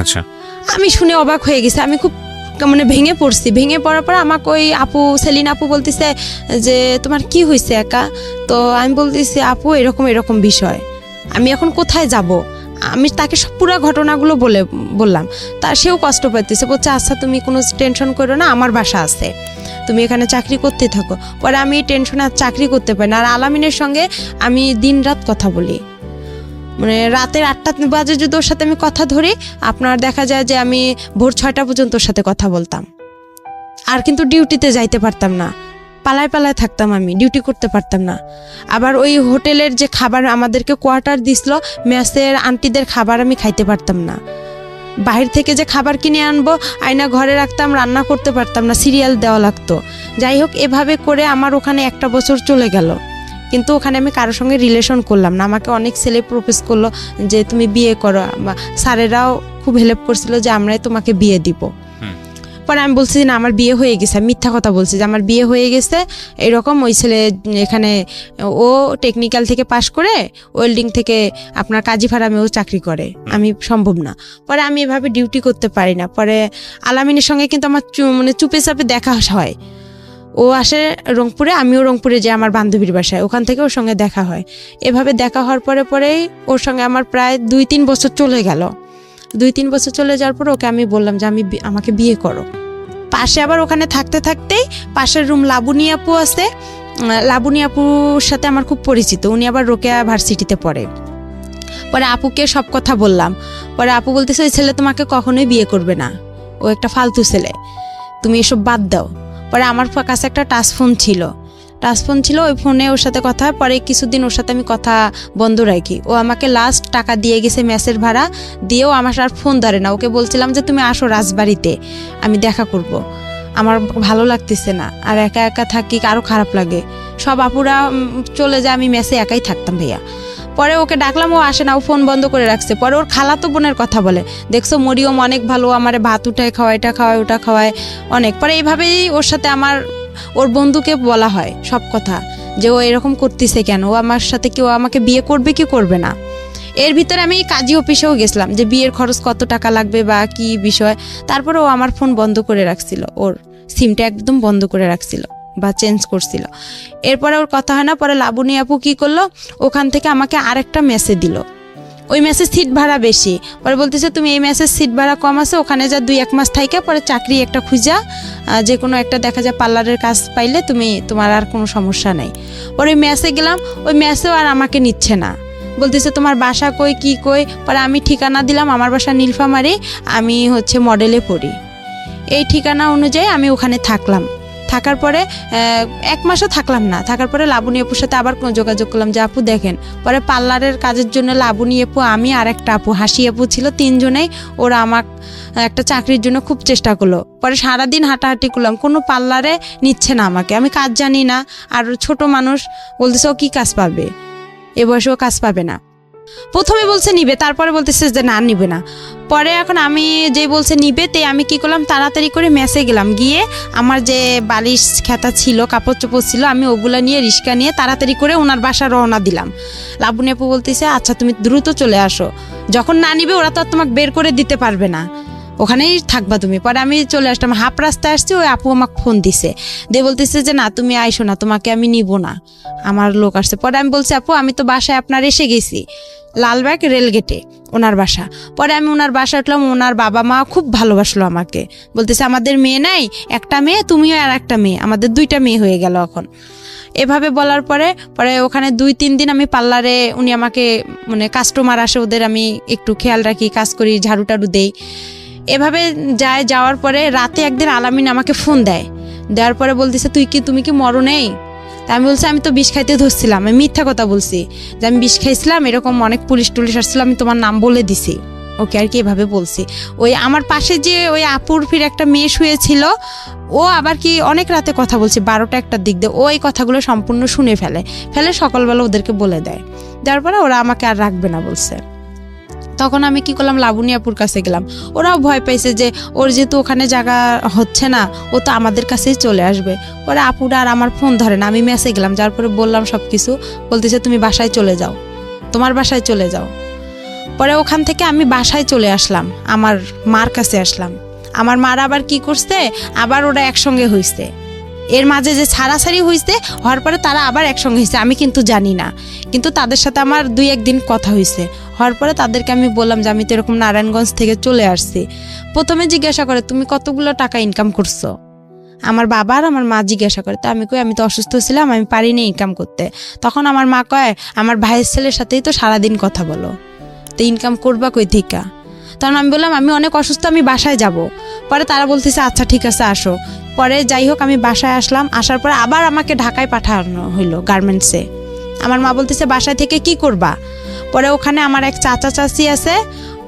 আচ্ছা, আমি শুনে অবাক হয়ে গেছি, আমি খুব মানে ভেঙে পড়ছি। ভেঙে পড়ার পর আমাকে ওই আপু সেলিনা আপু বলতেছে যে তোমার কি হয়েছে একা। তো আমি বলতেছি আপু এরকম বিষয়, আমি এখন কোথায় যাব। আমি তাকে সব পুরো ঘটনাগুলো বললাম, তার সেও কষ্ট পাইতেছে, বলছে আচ্ছা তুমি কোনো টেনশন করো না, আমার বাসা আছে, তুমি এখানে চাকরি করতে থাকো। পরে আমি এই টেনশনে আর চাকরি করতে পারি না। আর আলামিনের সঙ্গে আমি দিন রাত কথা বলি, মানে রাতের 8টা বাজে যদি ওর সাথে আমি কথা ধরি, আপনার দেখা যায় যে আমি ভোর 6টা পর্যন্ত ওর সাথে কথা বলতাম। আর কিন্তু ডিউটিতে যাইতে পারতাম না, পালায় থাকতাম, আমি ডিউটি করতে পারতাম না। আবার ওই হোটেলের যে খাবার আমাদেরকে কোয়ার্টার দিছিল, মেসের আন্টিদের খাবার আমি খাইতে পারতাম না। বাহির থেকে যে খাবার কিনে আনবো, আয়না ঘরে রাখতাম, রান্না করতে পারতাম না, সিরিয়াল দেওয়া লাগতো। যাই হোক এভাবে করে আমার ওখানে 1টা বছর চলে গেল, কিন্তু ওখানে আমি কারোর সঙ্গে রিলেশন করলাম না। আমাকে অনেক ছেলে প্রপোজ করলো যে তুমি বিয়ে করো, বা স্যারেরাও খুব হেল্প করছিল যে আমরাই তোমাকে বিয়ে দিব। পরে আমি বলছি না আমার বিয়ে হয়ে গেছে, আমি মিথ্যা কথা বলছি যে আমার বিয়ে হয়ে গেছে এরকম। ওই ছেলে এখানে ও টেকনিক্যাল থেকে পাশ করে ওয়েল্ডিং থেকে আপনার কাজী ফার্মেও চাকরি করে, আমি সম্ভব না। পরে আমি এভাবে ডিউটি করতে পারি না। পরে আলামিনের সঙ্গে কিন্তু আমার মানে চুপে চাপে দেখা হয়। ও আসে রংপুরে, আমিও রংপুরে যাই আমার বান্ধবীর বাসায়, ওখান থেকে ওর সঙ্গে দেখা হয়। এভাবে দেখা হওয়ার পরেই ওর সঙ্গে আমার প্রায় 2-3 বছর চলে গেল। 2-3 বছর চলে যাওয়ার পর ওকে আমি বললাম যে আমাকে বিয়ে করো। পাশে আবার ওখানে থাকতে থাকতেই পাশের রুম লাবণী আপু আছে, লাবণী আপুর সাথে আমার খুব পরিচিত, উনি আবার রোকেয়া ভার্সিটিতে পড়ে। পরে আপুকে সব কথা বললাম। পরে আপু বলতেছে ওই ছেলে তোমাকে কখনোই বিয়ে করবে না, ও একটা ফালতু ছেলে, তুমি এসব বাদ দাও। পরে আমার কাছে একটা টাচ ফোন ছিল, ওই ফোনে ওর সাথে কথা হয়। পরে কিছুদিন ওর সাথে আমি কথা বন্ধ রাখি। ও আমাকে লাস্ট টাকা দিয়ে গেছে মেসের ভাড়া, দিয়েও আমার আর ফোন ধরে না। ওকে বলছিলাম যে তুমি আসো রাজবাড়িতে, আমি দেখা করব, আমার ভালো লাগতেছে না, আর একা একা থাকি, আরও খারাপ লাগে। সব আপুরা চলে যায়, আমি মেসে একাই থাকতাম ভাইয়া। পরে ওকে ডাকলাম, ও আসে না, ও ফোন বন্ধ করে রাখছে। পরে ওর খালাতো বোনের কথা বলে, দেখছো মরিয়ম অনেক ভালো, আমার ভাত উঠায় খাওয়ায়, এটা খাওয়ায় ওটা খাওয়ায় অনেক। পরে এইভাবেই ওর সাথে ওর বন্ধুকে বলা হয় সব কথা, যে ও এরকম করতেছে কেন, ও আমার সাথে কেউ আমাকে বিয়ে করবে কি করবে না। এর ভিতরে আমি কাজী অফিসেও গেছিলাম যে বিয়ের খরচ কত টাকা লাগবে বা কি বিষয়। তারপরে ও আমার ফোন বন্ধ করে রাখছিল, ওর সিমটা একদম বন্ধ করে রাখছিল বা চেঞ্জ করছিল। এরপরে ওর কথা হয় না। পরে লাবণী আপু কী করলো, ওখান থেকে আমাকে আরেকটা মেসে দিল। ওই মেসের সিট ভাড়া বেশি। পরে বলতেছে তুমি এই মেসের সিট ভাড়া কম আছে, ওখানে যা 2-1 মাস থাইকা পরে চাকরি একটা খুঁজা, যে কোনো একটা দেখা যায় পার্লারের কাজ পাইলে তোমার আর কোনো সমস্যা নেই। পরে মেসে গেলাম, ওই মেসেও আর আমাকে নিচ্ছে না, বলতেছে তোমার বাসা কই কি কই। পরে আমি ঠিকানা দিলাম, আমার বাসা নীলফামারী, আমি মডেলে পড়ি। এই ঠিকানা অনুযায়ী আমি ওখানে থাকলাম। থাকার পরে 1 মাসও থাকলাম না। থাকার পরে লাবণী আপুর সাথে আবার কোনো যোগাযোগ করলাম যে আপু দেখেন। পরে পার্লারের কাজের জন্য লাবণী আপু, আমি আর একটা আপু, হাসি আপু ছিল, 3 জনেই ওরা আমার একটা চাকরির জন্য খুব চেষ্টা করলো। পরে সারাদিন হাঁটাহাঁটি করলাম, কোনো পার্লারে নিচ্ছে না আমাকে, আমি কাজ জানি না, আর ছোট মানুষ, বলতেছে ও কি কাজ পাবে, এ বয়সেও কাজ পাবে না। প্রথমে বলছে নিবে, তারপরে বলতেছে যে না নিবে না। পরে এখন আমি যে বলছে নিবে, আমি কি করলাম, তাড়াতাড়ি করে মেসে গেলাম। গিয়ে আমার যে বালিশ খেতা ছিল, কাপড় চোপড় ছিল, আমি ওগুলা নিয়ে রিক্সা নিয়ে তাড়াতাড়ি করে ওনার বাসা রওনা দিলাম। লাবণী আপু বলতেছে আচ্ছা তুমি দ্রুত চলে আসো, যখন না নিবে ওরা তো আর তোমাকে বের করে দিতে পারবে না, ওখানেই থাকবা তুমি। পরে আমি চলে আসলাম, হাফ রাস্তায় আসছি, ওই আপু আমাকে ফোন দিছে, দিয়ে বলতেছে যে না তুমি আইসো না, তোমাকে আমি নিব না, আমার লোক আসছে। পরে আমি বলছি আপু আমি তো বাসায় আপনার এসে গেছি, লালবাগ রেলগেটে ওনার বাসা। পরে আমি ওনার বাসা উঠলাম, ওনার বাবা মা খুব ভালোবাসলো আমাকে, বলতেছে আমাদের মেয়ে নাই, একটা মেয়ে, তুমিও আর একটা মেয়ে, আমাদের 2টা মেয়ে হয়ে গেল এখন। এভাবে বলার পরে ওখানে 2-3 দিন আমি পার্লারে, উনি আমাকে মানে কাস্টমার আসে ওদের, আমি একটু খেয়াল রাখি, কাজ করি, ঝাড়ু টাড়ু দেই। এভাবে যাওয়ার পরে রাতে একদিন আলামিন আমাকে ফোন দেওয়ার পরে বলতেছে তুমি কি মরো নেই? তা আমি বলছি আমি তো বিষ খাইতে ধরছিলাম, আমি মিথ্যা কথা বলছি যে আমি বিষ খাইছিলাম, এরকম অনেক পুলিশ টুলিশ আসছিল, আমি তোমার নাম বলে দিছি ওকে আর কি, এভাবে বলছি। ওই আমার পাশে যে ওই আপুর ফির একটা মেয়ে শুয়েছিল, ও আবার কি অনেক রাতে কথা বলছে, 12টা-1টার দিক দিয়ে, ও এই কথাগুলো সম্পূর্ণ শুনে ফেলে সকালবেলা ওদেরকে বলে দেওয়ার পরে ওরা আমাকে আর রাখবে না বলছে। তখন আমি কি করলাম, লাবণী আপুর কাছে গেলাম। ওরাও ভয় পাইছে যে ওর যেহেতু ওখানে জায়গা হচ্ছে না, ও তো আমাদের কাছেই চলে আসবে। পরে আপুরা আর আমার ফোন ধরে না, আমি মেসে গেলাম, যার পরে বললাম সব কিছু। বলতেছে তুমি বাসায় চলে যাও, তোমার বাসায় চলে যাও। পরে ওখান থেকে আমি বাসায় চলে আসলাম, আমার মার কাছে আসলাম। আমার মার আবার কি করছে, আবার ওরা একসঙ্গে হয়েছে, এর মাঝে যে ছাড়াছাড়ি হয়েছে, হওয়ার পরে তারা আবার একসঙ্গে হয়েছে, আমি কিন্তু জানি না। কিন্তু তাদের সাথে আমার 2-1 দিন কথা হয়েছে। হওয়ার পরে তাদেরকে আমি বললাম যে আমি তো এরকম নারায়ণগঞ্জ থেকে চলে আসছি। প্রথমে জিজ্ঞাসা করে তুমি কতগুলো টাকা ইনকাম করছো, আমার বাবা আর আমার মা জিজ্ঞাসা করে। তো আমি কই আমি তো অসুস্থ ছিলাম, আমি পারিনি ইনকাম করতে। তখন আমার মা কয় আমার ভাইয়ের ছেলের সাথেই তো সারাদিন কথা বলো, তো ইনকাম করবা কই থেকে? তখন আমি বললাম আমি অনেক অসুস্থ, আমি বাসায় যাব। পরে তারা বলতেছে আচ্ছা ঠিক আছে আসো। পরে যাই হোক আমি বাসায় আসলাম, আসার পর আবার আমাকে ঢাকায় পাঠানো হইলো গার্মেন্টসে। আমার মা বলতেছে বাসায় থেকে কি করবা? পরে ওখানে আমার এক চাচা চাচি আছে,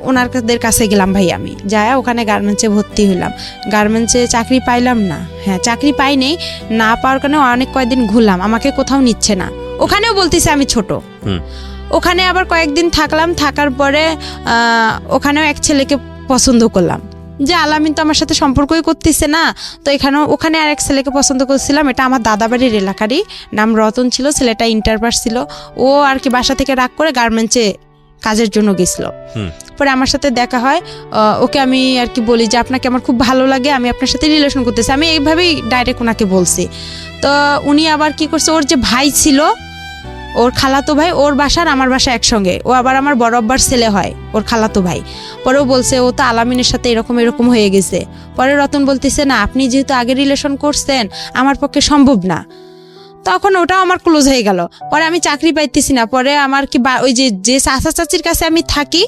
ওনাদের কাছে গেলাম ভাই, আমি যাই ওখানে গার্মেন্টসে ভর্তি হইলাম। গার্মেন্টসে চাকরি পাইলাম না, হ্যাঁ চাকরি পাইনি, না পাওয়ার কারণে অনেক কয়েকদিন ঘুরলাম, আমাকে কোথাও নিচ্ছে না। ওখানেও বলতেছে আমি ছোট। ওখানে আবার কয়েকদিন থাকলাম, থাকার পরে ওখানেও এক ছেলেকে পছন্দ করলাম। যে আলামিন তো আমার সাথে সম্পর্কই করতেছে না। তো ওখানে আর এক ছেলেকে পছন্দ করছিলাম, এটা আমার দাদাবাড়ির এলাকারই, নাম রতন ছিল, ছেলেটা ইন্টার পাস ছিল। ও আর কি বাসা থেকে রাগ করে গার্মেন্টসে কাজের জন্য গেছিল। পরে আমার সাথে দেখা হয়, ওকে আমি আর কি বলি যে আপনাকে আমার খুব ভালো লাগে, আমি আপনার সাথে রিলেশন করতেছি, আমি এইভাবেই ডাইরেক্ট ওনাকে বলছি। তো উনি আবার কি করছে, ওর যে ভাই ছিল, ওর খালাতো ভাই, ওর বাসার আমার বাসা একসঙ্গে, ও আবার আমার বড় আব্বার ছেলে হয়, ওর খালাতো ভাই। পরেও বলছে ও তো আলামিনের সাথে এরকম হয়ে গেছে। পরে রতন বলতেছে না, আপনি যেহেতু আগে রিলেশন করছেন আমার পক্ষে সম্ভব না। তখন ওটাও আমার ক্লোজ হয়ে গেল। পরে আমি চাকরি পাইতেছি না। পরে আমার কি ওই যে চাচা চাচির কাছে আমি থাকি,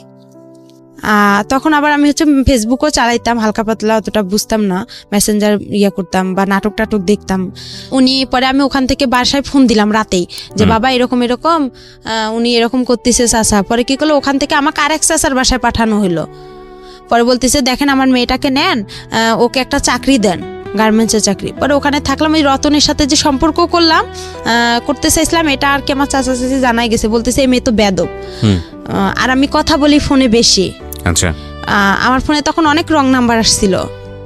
তখন আবার আমি হচ্ছে ফেসবুকও চালাইতাম হালকা পাতলা, অতটা বুঝতাম না, মেসেঞ্জার করতাম বা নাটক টাটক দেখতাম। পরে আমি ওখান থেকে বাসায় ফোন দিলাম রাতেই যে বাবা এরকম উনি এরকম করতেছে চাচা। পরে কি করলো, ওখান থেকে আমাকে আরেক চাচার বাসায় পাঠানো হলো। পরে বলতেছে দেখেন আমার মেয়েটাকে নেন, ওকে একটা চাকরি দেন, গার্মেন্টসের চাকরি। পরে ওখানে থাকলাম, ওই রতনের সাথে যে সম্পর্ক করতে চাইছিলাম, এটা আর কি আমার চাচা চাচি জানাই গেছে, বলতেছে এই মেয়ে তো বেয়াদব। আর আমি কথা বলি ফোনে বেশি। আচ্ছা, আমার ফোনে তখন অনেক রং নাম্বার আসছিল,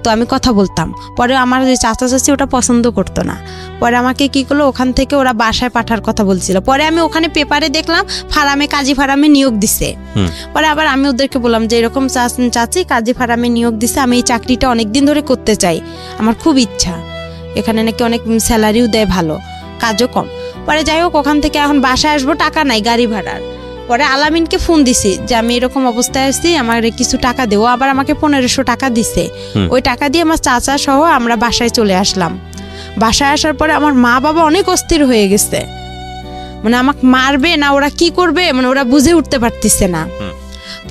তো আমি কথা বলতাম। পরে আমার যে চাচা চাচি ওটা পছন্দ করতো না। পরে আমাকে কি করলো, ওখান থেকে ওরা বাসায় পাঠার কথা বলছিল। পরে আমি ওখানে পেপারে দেখলাম কাজী ফার্মে নিয়োগ দিছে। পরে আবার আমি ওদেরকে বললাম যে এরকম চাচি কাজী ফার্মে নিয়োগ দিছে, আমি এই চাকরিটা অনেকদিন ধরে করতে চাই, আমার খুব ইচ্ছা, এখানে নাকি অনেক স্যালারিও দেয় ভালো, কাজও কম। পরে যাই হোক, ওখান থেকে এখন বাসায় আসবো, টাকা নাই গাড়ি ভাড়ার। পরে আলামিনকে ফোন দিছি যে আমি এরকম অবস্থায় আছি, আমার কিছু টাকা দেবো। আবার আমাকে 1500 টাকা দিছে। ওই টাকা দিয়ে আমার চাচা সহ আমরা বাসায় চলে আসলাম। বাসায় আসার পরে আমার মা বাবা অনেক অস্থির হয়ে গেছে, মানে আমাকে মারবে না ওরা কি করবে, মানে ওরা বুঝে উঠতে পারতেছে না।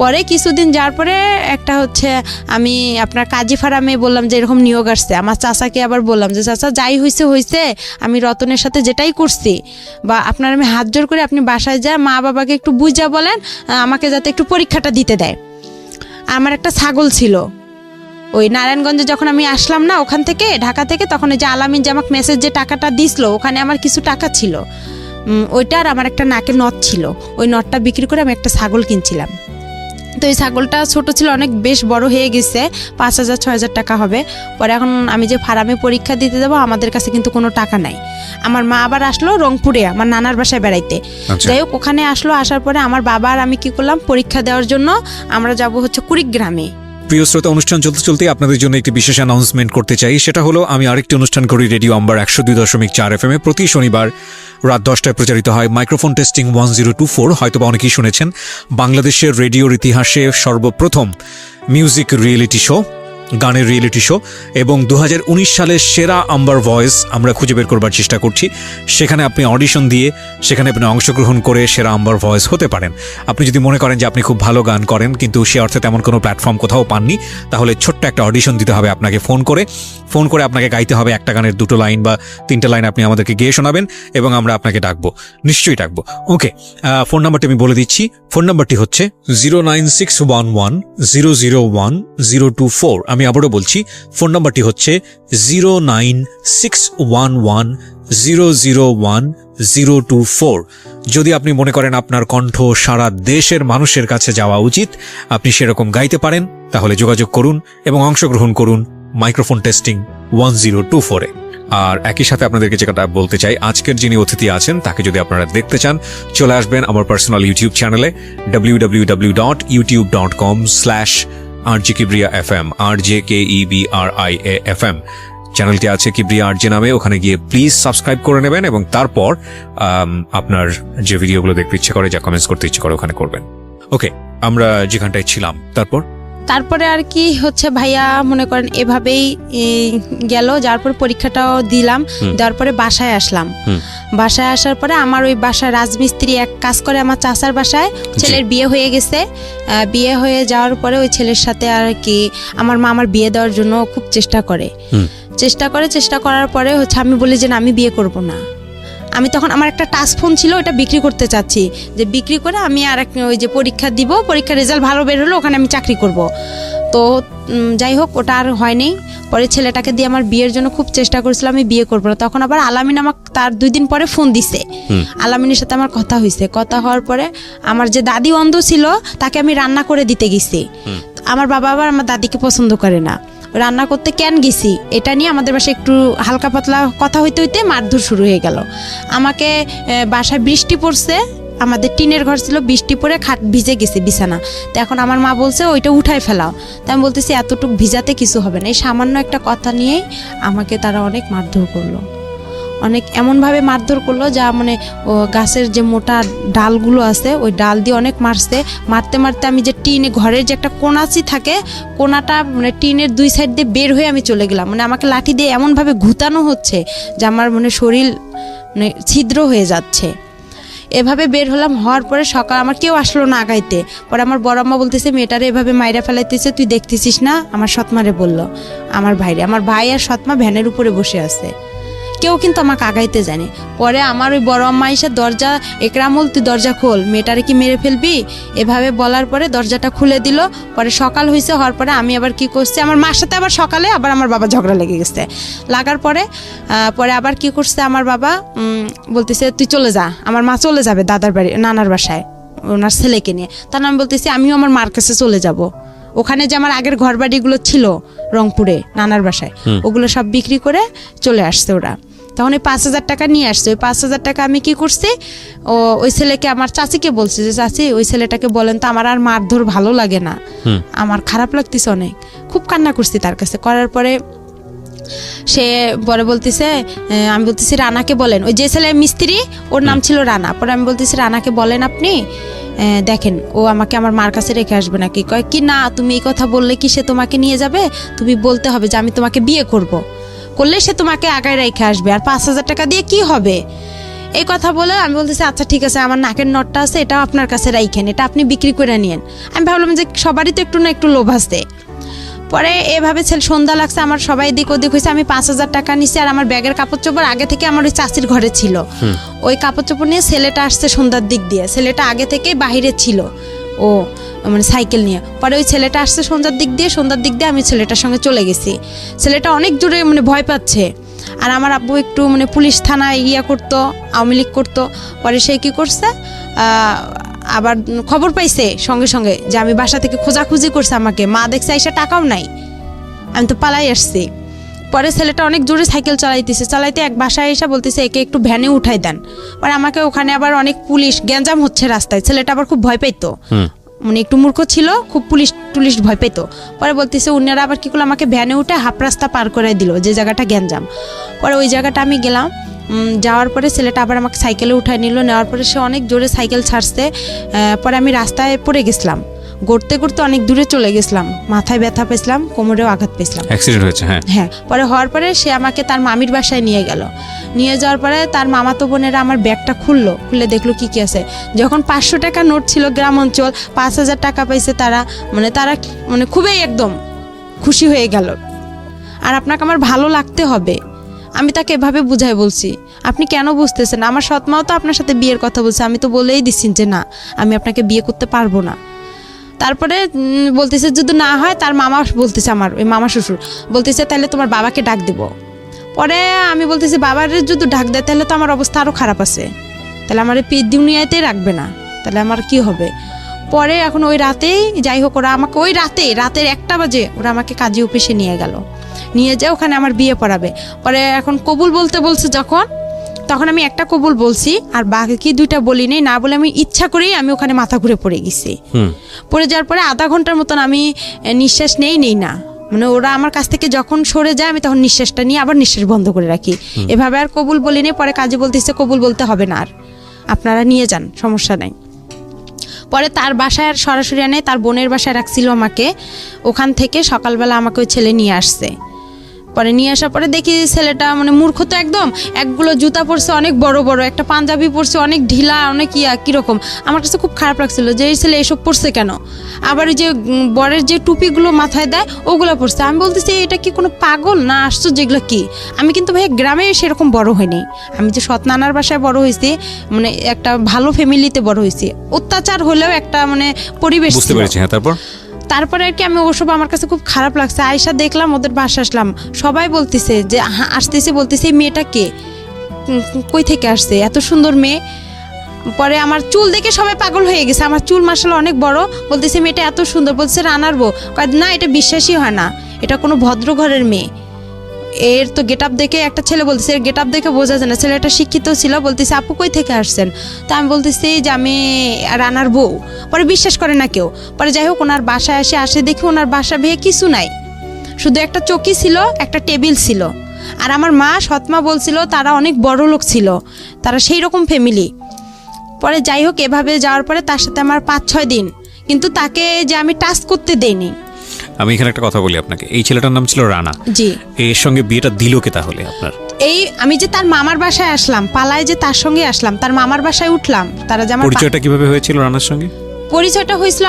পরে কিছুদিন যাওয়ার পরে একটা হচ্ছে আমি আপনার কাজী ফার্মে বললাম যে এরকম নিয়োগ আসছে। আমার চাচাকে আবার বললাম যে চাচা যাই হয়েছে, আমি রতনের সাথে যেটাই করছি, বা আপনার আমি হাত জোর করে আপনি বাসায় যায় মা বাবাকে একটু বুঝা বলেন আমাকে যাতে একটু পরীক্ষাটা দিতে দেয়। আমার একটা ছাগল ছিল, ওই নারায়ণগঞ্জে যখন আমি আসলাম না ওখান থেকে ঢাকা থেকে, তখন ওই যে আলামিন যে আমাকে মেসেজ যে টাকাটা দিছিল, ওখানে আমার কিছু টাকা ছিল, ওইটার আমার একটা নাকে নথ ছিল, ওই নথটা বিক্রি করে আমি একটা ছাগল কিনছিলাম। তো এই ছাগলটা ছোট ছিল, অনেক বেশ বড় হয়ে গেছে, 5000-6000 টাকা হবে। পরে এখন আমি যে ফার্মে পরীক্ষা দিতে যাবো, আমাদের কাছে কিন্তু কোনো টাকা নাই। আমার মা আবার আসলো রংপুরে আমার নানার বাসায় বেড়াইতে। যাই হোক, ওখানে আসার পরে আমার বাবা আর আমি কি করলাম, পরীক্ষা দেওয়ার জন্য আমরা যাব হচ্ছে কুড়িগ্রামে। প্রিয় শ্রোতা, অনুষ্ঠান চলতে চলতে আপনাদের জন্য একটি বিশেষ অ্যানাউন্সমেন্ট করতে চাই। সেটা হলো আমি আরেকটি অনুষ্ঠান করি রেডিও আম্বার 102.4 FM এ। প্রতি শনিবার রাত 10টায় প্রচারিত হয় মাইক্রোফোন টেস্টিং 1024। হয়তোবা অনেকেই শুনেছেন, বাংলাদেশের রেডিওর ইতিহাসে সর্বপ্রথম মিউজিক রিয়েলিটি শো, গানের রিয়েলিটি শো, এবং 2019 সালের সেরা আম্বার ভয়েস আমরা খুঁজে বের করবার চেষ্টা করছি। সেখানে আপনি অডিশন দিয়ে সেখানে আপনি অংশগ্রহণ করে সেরা আম্বার ভয়েস হতে পারেন। আপনি যদি মনে করেন যে আপনি খুব ভালো গান করেন কিন্তু সে অর্থে তেমন কোনো প্ল্যাটফর্ম কোথাও পাননি, তাহলে ছোট্ট একটা অডিশন দিতে হবে আপনাকে। ফোন করে আপনাকে গাইতে হবে একটা গানের 2টো লাইন বা 3টে লাইন আপনি আমাদেরকে গেয়ে শোনাবেন এবং আমরা আপনাকে ডাকবো, নিশ্চয়ই ডাকবো। ওকে, ফোন নাম্বারটি আমি বলে দিচ্ছি। ফোন নাম্বারটি হচ্ছে 09611001024। আমি আবারও বলছি, ফোন নাম্বারটি হচ্ছে 09611001024। যদি আপনি মনে করেন আপনার কণ্ঠ সারা দেশের মানুষের কাছে যাওয়া উচিত, আপনি সেরকম গাইতে পারেন, তাহলে যোগাযোগ করুন এবং অংশগ্রহণ করুন মাইক্রোফোন টেস্টিং 1024-এ। আর একই সাথে আপনাদেরকে যেটা বলতে চাই, আজকের যিনি অতিথি আছেন তাকে যদি আপনারা দেখতে চান, চলে আসবেন আমার পার্সোনাল ইউটিউব চ্যানেলে www.youtube.com/RJKibriya.FM, RJKEBRIA.FM চ্যানেলটি আছে কিবরিয়া আরজে নামে। ওখানে গিয়ে প্লিজ সাবস্ক্রাইব করে নেবেন এবং তারপর আপনার যে ভিডিওগুলো দেখতে ইচ্ছে করে, যা কমেন্টস করতে ইচ্ছে করে, ওখানে করবেন। ওকে, আমরা যেখানটায় ছিলাম তারপরে আর কি হচ্ছে ভাইয়া মনে করেন এভাবেই গেল। যার পর পরীক্ষাটাও দিলাম, দেওয়ার পরে বাসায় আসলাম। বাসায় আসার পরে আমার ওই বাসায় রাজমিস্ত্রি এক কাজ করে আমার চাচার বাসায়, ছেলের বিয়ে হয়ে গেছে। বিয়ে হয়ে যাওয়ার পরে ওই ছেলের সাথে আর কি আমার মা আমার বিয়ে দেওয়ার জন্য খুব চেষ্টা করার পরে হচ্ছে আমি বলি যে না, আমি বিয়ে করব না। আমি তখন আমার একটা টাচ ফোন ছিল, ওটা বিক্রি করতে চাচ্ছি, যে বিক্রি করে আমি আর ওই যে পরীক্ষা দিব, পরীক্ষার রেজাল্ট ভালো বের হলো, ওখানে আমি চাকরি করব। তো যাই হোক, ওটা আর হয়নি। পরে ছেলেটাকে দিয়ে আমার বিয়ের জন্য খুব চেষ্টা করেছিলাম, আমি বিয়ে করবো না। তখন আবার আলামিন আমাকে তার 2 দিন পরে ফোন দিছে। আলামিনের সাথে আমার কথা হয়েছে। কথা হওয়ার পরে আমার যে দাদি অন্ধ ছিল তাকে আমি রান্না করে দিতে গেছি। আমার বাবা আবার আমার দাদিকে পছন্দ করে না, রান্না করতে কেন গেছি এটা নিয়ে আমাদের বাসায় একটু হালকা পাতলা কথা হইতে হইতে মারধর শুরু হয়ে গেল। আমাকে বাসায় বৃষ্টি পড়ছে, আমাদের টিনের ঘর ছিল, বৃষ্টি পড়ে খাট ভিজে গেছে বিছানা। তো এখন আমার মা বলছে ওইটা উঠায় ফেলাও। তাই আমি বলতেছি এতটুকু ভিজাতে কিছু হবে না। এই সামান্য একটা কথা নিয়েই আমাকে তারা অনেক মারধর করলো, অনেক এমনভাবে মারধর করলো যা মানে ও গাছের যে মোটা ডালগুলো আছে ওই ডাল দিয়ে অনেক মারছে। মারতে মারতে আমি যে টিনে ঘরের যে একটা কোনাচি থাকে, কোনাটা মানে টিনের 2 সাইড দিয়ে বের হয়ে আমি চলে গেলাম। মানে আমাকে লাঠি দিয়ে এমনভাবে ঘুতানো হচ্ছে যে আমার মানে শরীর মানে ছিদ্র হয়ে যাচ্ছে। এভাবে বের হলাম, হওয়ার পরে সকাল আমার কেউ আসলো না আগাইতে। পরে আমার বড় আম্মা বলতেছে মেয়েটারে এভাবে মাইরা ফেলাইতেছে, তুই দেখতেছিস না? আমার সৎমারে বলল, আমার ভাই আর সৎমা ভ্যানের উপরে বসে আছে, কেউ কিন্তু আমাকে আগাইতে জানে। পরে আমার ওই বড় আম্মা এসে দরজা, একরামুল তুই দরজা খোল, মেয়েটারে কি মেরে ফেলবি, এভাবে বলার পরে দরজাটা খুলে দিল। পরে সকাল হয়েছে, হওয়ার পরে আমি আবার কি করছি, আমার মার সাথে আবার সকালে আবার আমার বাবা ঝগড়া লেগে গেছে। লাগার পরে পরে আবার কি করছে আমার বাবা, বলতেছে তুই চলে যা। আমার মা চলে যাবে দাদার বাড়ি, নানার বাসায় ওনার ছেলেকে নিয়ে। তখন আমি বলতেছি আমিও আমার মার কাছে চলে যাব। ওখানে যে আমার আগের ঘর বাড়িগুলো ছিল রংপুরে নানার বাসায়, ওগুলো সব বিক্রি করে চলে আসছে ওরা। তখন ওই 5,000 টাকা নিয়ে আসছে। ওই 5,000 টাকা আমি কি করছি, ওই ছেলেকে আমার চাচিকে বলছি যে চাচি ওই ছেলেটাকে বলেন তো আমার আর মারধর ভালো লাগে না, আমার খারাপ লাগতেছে অনেক। খুব কান্না করছি তার কাছে। করার পরে সে পরে বলতেছে, আমি বলতেছি রানাকে বলেন, ওই যে ছেলে মিস্ত্রি ওর নাম ছিল রানা। পরে আমি বলতেছি রানাকে বলেন আপনি, দেখেন ও আমাকে আমার মার কাছে রেখে আসবে নাকি। কয় কি না, তুমি এই কথা বললে কি সে তোমাকে নিয়ে যাবে, তুমি বলতে হবে যে আমি তোমাকে বিয়ে করলে সে তোমাকে আগায় রেখে আসবে, আর 5,000 টাকা দিয়ে কি হবে। এই কথা বলে আমি বলতেছি আচ্ছা ঠিক আছে, আমার নাকের নটটা আছে এটা আপনার কাছে রাইখেন, এটা আপনি বিক্রি করে নিয়েন। আমি ভাবলাম যে সবারই তো একটু না একটু লোভ আছে। পরে এভাবে সন্ধ্যা লাগছে, আমার সবাই দিক ওদিক হয়েছে, আমি 5,000 টাকা নিছি। আর আমার ব্যাগের কাপড় চোপড় আগে থেকে আমার ওই চাচির ঘরে ছিল, ওই কাপড় চোপড় নিয়ে ছেলেটা আসছে সন্ধ্যার দিক দিয়ে। ছেলেটা আগে থেকে বাহিরে ছিল, ও মানে সাইকেল নিয়ে। পরে ওই ছেলেটা আসছে সন্ধ্যার দিক দিয়ে আমি ছেলেটার সঙ্গে চলে গেছি। ছেলেটা অনেক জোরে মানে ভয় পাচ্ছে। আর আমার আব্বু একটু মানে পুলিশ থানায় করতো, আওয়ামী লীগ করতো। পরে সে কি করছে, আবার খবর পাইছে সঙ্গে সঙ্গে যে আমি বাসা থেকে খোঁজাখুঁজি করছে আমাকে। মা দেখছে এসে টাকাও নাই, আমি তো পালাই আসছি। পরে ছেলেটা অনেক জোরে সাইকেল চালাইতে এক বাসায় এসে বলতেছে একে একটু ভ্যানে উঠাই দেন। পরে আমাকে ওখানে আবার অনেক পুলিশ, গ্যাঞ্জাম হচ্ছে রাস্তায়। ছেলেটা আবার খুব ভয় পাইতো, মানে একটু মূর্খ ছিল, খুব পুলিশ ভয় পেতো। পরে বলতেছে উনারা আবার কি করলো, আমাকে ভ্যানে উঠে হাফ রাস্তা পার করে দিল, যে জায়গাটা গ্যাঞ্জাম। পরে ওই জায়গাটা আমি গেলাম, যাওয়ার পরে ছেলেটা আবার আমাকে সাইকেলে উঠায় নিল। নেওয়ার পরে সে অনেক জোরে সাইকেল ছাড়ছে। পরে আমি রাস্তায় পড়ে গেছিলাম, গড়তে অনেক দূরে চলে গেছিলাম, মাথায় ব্যথা পেয়েছিলাম, কোমরেও আঘাত পেয়েছিলাম, অ্যাক্সিডেন্ট হয়েছে। হ্যাঁ। পরে হওয়ার পরে সে আমাকে তার মামির বাসায় নিয়ে গেল। নিয়ে যাওয়ার পরে তার মামাতো বোনেরা আমার ব্যাগটা খুলে দেখলো কি আছে। যখন 500 টাকা নোট ছিল, গ্রাম অঞ্চল, 5,000 টাকা পাইছে তারা মানে খুবই একদম খুশি হয়ে গেল। আর আপনাকে আমার ভালো লাগতে হবে, আমি তাকে এভাবে বুঝাই বলছি, আপনি কেন বুঝতেছেন? আমার সৎমাও তো আপনার সাথে বিয়ের কথা বলছে, আমি তো বলেই দিচ্ছি যে না আমি আপনাকে বিয়ে করতে পারবো না। তারপরে বলতেছে যদি না হয়, তার মামা বলতেছে, আমার ওই মামা শ্বশুর বলতেছে তাহলে তোমার বাবাকে ডাক দেব। পরে আমি বলতেছি বাবার যদি ডাক দেয় তাহলে তো আমার অবস্থা আরও খারাপ আছে, তাহলে আমার এই দুনিয়াতেই রাখবে না, তাহলে আমার কি হবে। পরে এখন ওই রাতেই যাই হোক, ওরা আমাকে ওই রাতের 1টা বাজে ওরা আমাকে কাজী অফিসে নিয়ে গেল, নিয়ে যায় ওখানে আমার বিয়ে পড়াবে। পরে এখন কবুল বলতে বলছে তখন আমি একটা কবুল বলছি, আর বাকি 2টা বলি নেই। না বলে আমি ইচ্ছা করেই আমি ওখানে মাথা ঘুরে পড়ে গেছি। পড়ে যাওয়ার পরে আধা ঘন্টার মতন আমি নিঃশ্বাস নেই না, মানে ওরা আমার কাছ থেকে যখন সরে যায় আমি তখন নিঃশ্বাসটা নিয়ে আবার নিঃশ্বাস বন্ধ করে রাখি। এভাবে আর কবুল বলি নেই। পরে কাজে বলতেছে কবুল বলতে হবে না, আর আপনারা নিয়ে যান, সমস্যা নাই। পরে তার বাসায় আর সরাসরি আনে, তার বোনের বাসায় রাখছিল আমাকে। ওখান থেকে সকালবেলা আমাকে ওই ছেলে নিয়ে আসছে। পরে নিয়ে আসার পরে দেখি ছেলেটা মানে মূর্খ তো একদম, একগুলো জুতা পরছে অনেক বড় বড়, একটা পাঞ্জাবি পরছে অনেক ঢিলা, অনেক কিরকম। আমার কাছে খুব খারাপ লাগছিল যে এই ছেলে এসব পরছে কেন। আবার ওই যে বরের যে টুপিগুলো মাথায় দেয় ওগুলো পরছে। আমি বলতেছি এটা কি কোনো পাগল না আসছো যেগুলো কি। আমি কিন্তু ভাই গ্রামে সেরকম বড় হয়নি, আমি যে সৎ নানার বাসায় বড় হয়েছি, মানে একটা ভালো ফ্যামিলিতে বড় হয়েছি। অত্যাচার হলেও একটা মানে পরিবেশ বুঝতে পেরেছি। হ্যাঁ, তারপরে আর কি আমি ওসব আমার কাছে খুব খারাপ লাগছে। আয়সা দেখলাম, ওদের বাসা আসলাম, সবাই বলতেছে যে আসতেছে, বলতেছে এই মেয়েটা কে, কই থেকে আসছে, এত সুন্দর মেয়ে। পরে আমার চুল দেখে সবাই পাগল হয়ে গেছে, আমার চুল মাশাআল্লাহ অনেক বড়, বলতেছে মেয়েটা এত সুন্দর, বলছে রানার বউ। কয় না, এটা বিশ্বাসই হয় না, এটা কোনো ভদ্র ঘরের মেয়ে। এর তো গেট আপ দেখে একটা ছেলে বলতেছে, এর গেট আপ দেখে বোঝা যায় না, ছেলেটা শিক্ষিত ছিল। বলতেছে আপু কই থেকে আসছেন? তা আমি বলতেছি যে আমি রানার বউ। পরে বিশ্বাস করে না কেউ। পরে যাই হোক ওনার বাসায় আসে দেখি ওনার বাসা ভেয়ে কিছু নাই, শুধু একটা চৌকি ছিল, একটা টেবিল ছিল। আর আমার মা সৎমা বলছিল তারা অনেক বড় লোক ছিল, তারা সেই রকম ফ্যামিলি। পরে যাই হোক এভাবে যাওয়ার পরে তার সাথে আমার 5-6 দিন, কিন্তু তাকে যে আমি টাচ করতে দেইনি। আমি এখানে একটা কথা বলি আপনাকে, এই ছেলেটার নাম ছিল রানা। জি। এর সঙ্গে বিয়েটা দিল কে তাহলে আপনার? এই আমি যে তার মামার বাসায় আসলাম, পালায় যে তার সঙ্গে আসলাম, তার মামার বাসায় উঠলাম, তারা যে আমার পরিচয়টা কিভাবে হয়েছিল রানার সঙ্গে? পরিচয়টা হয়েছিল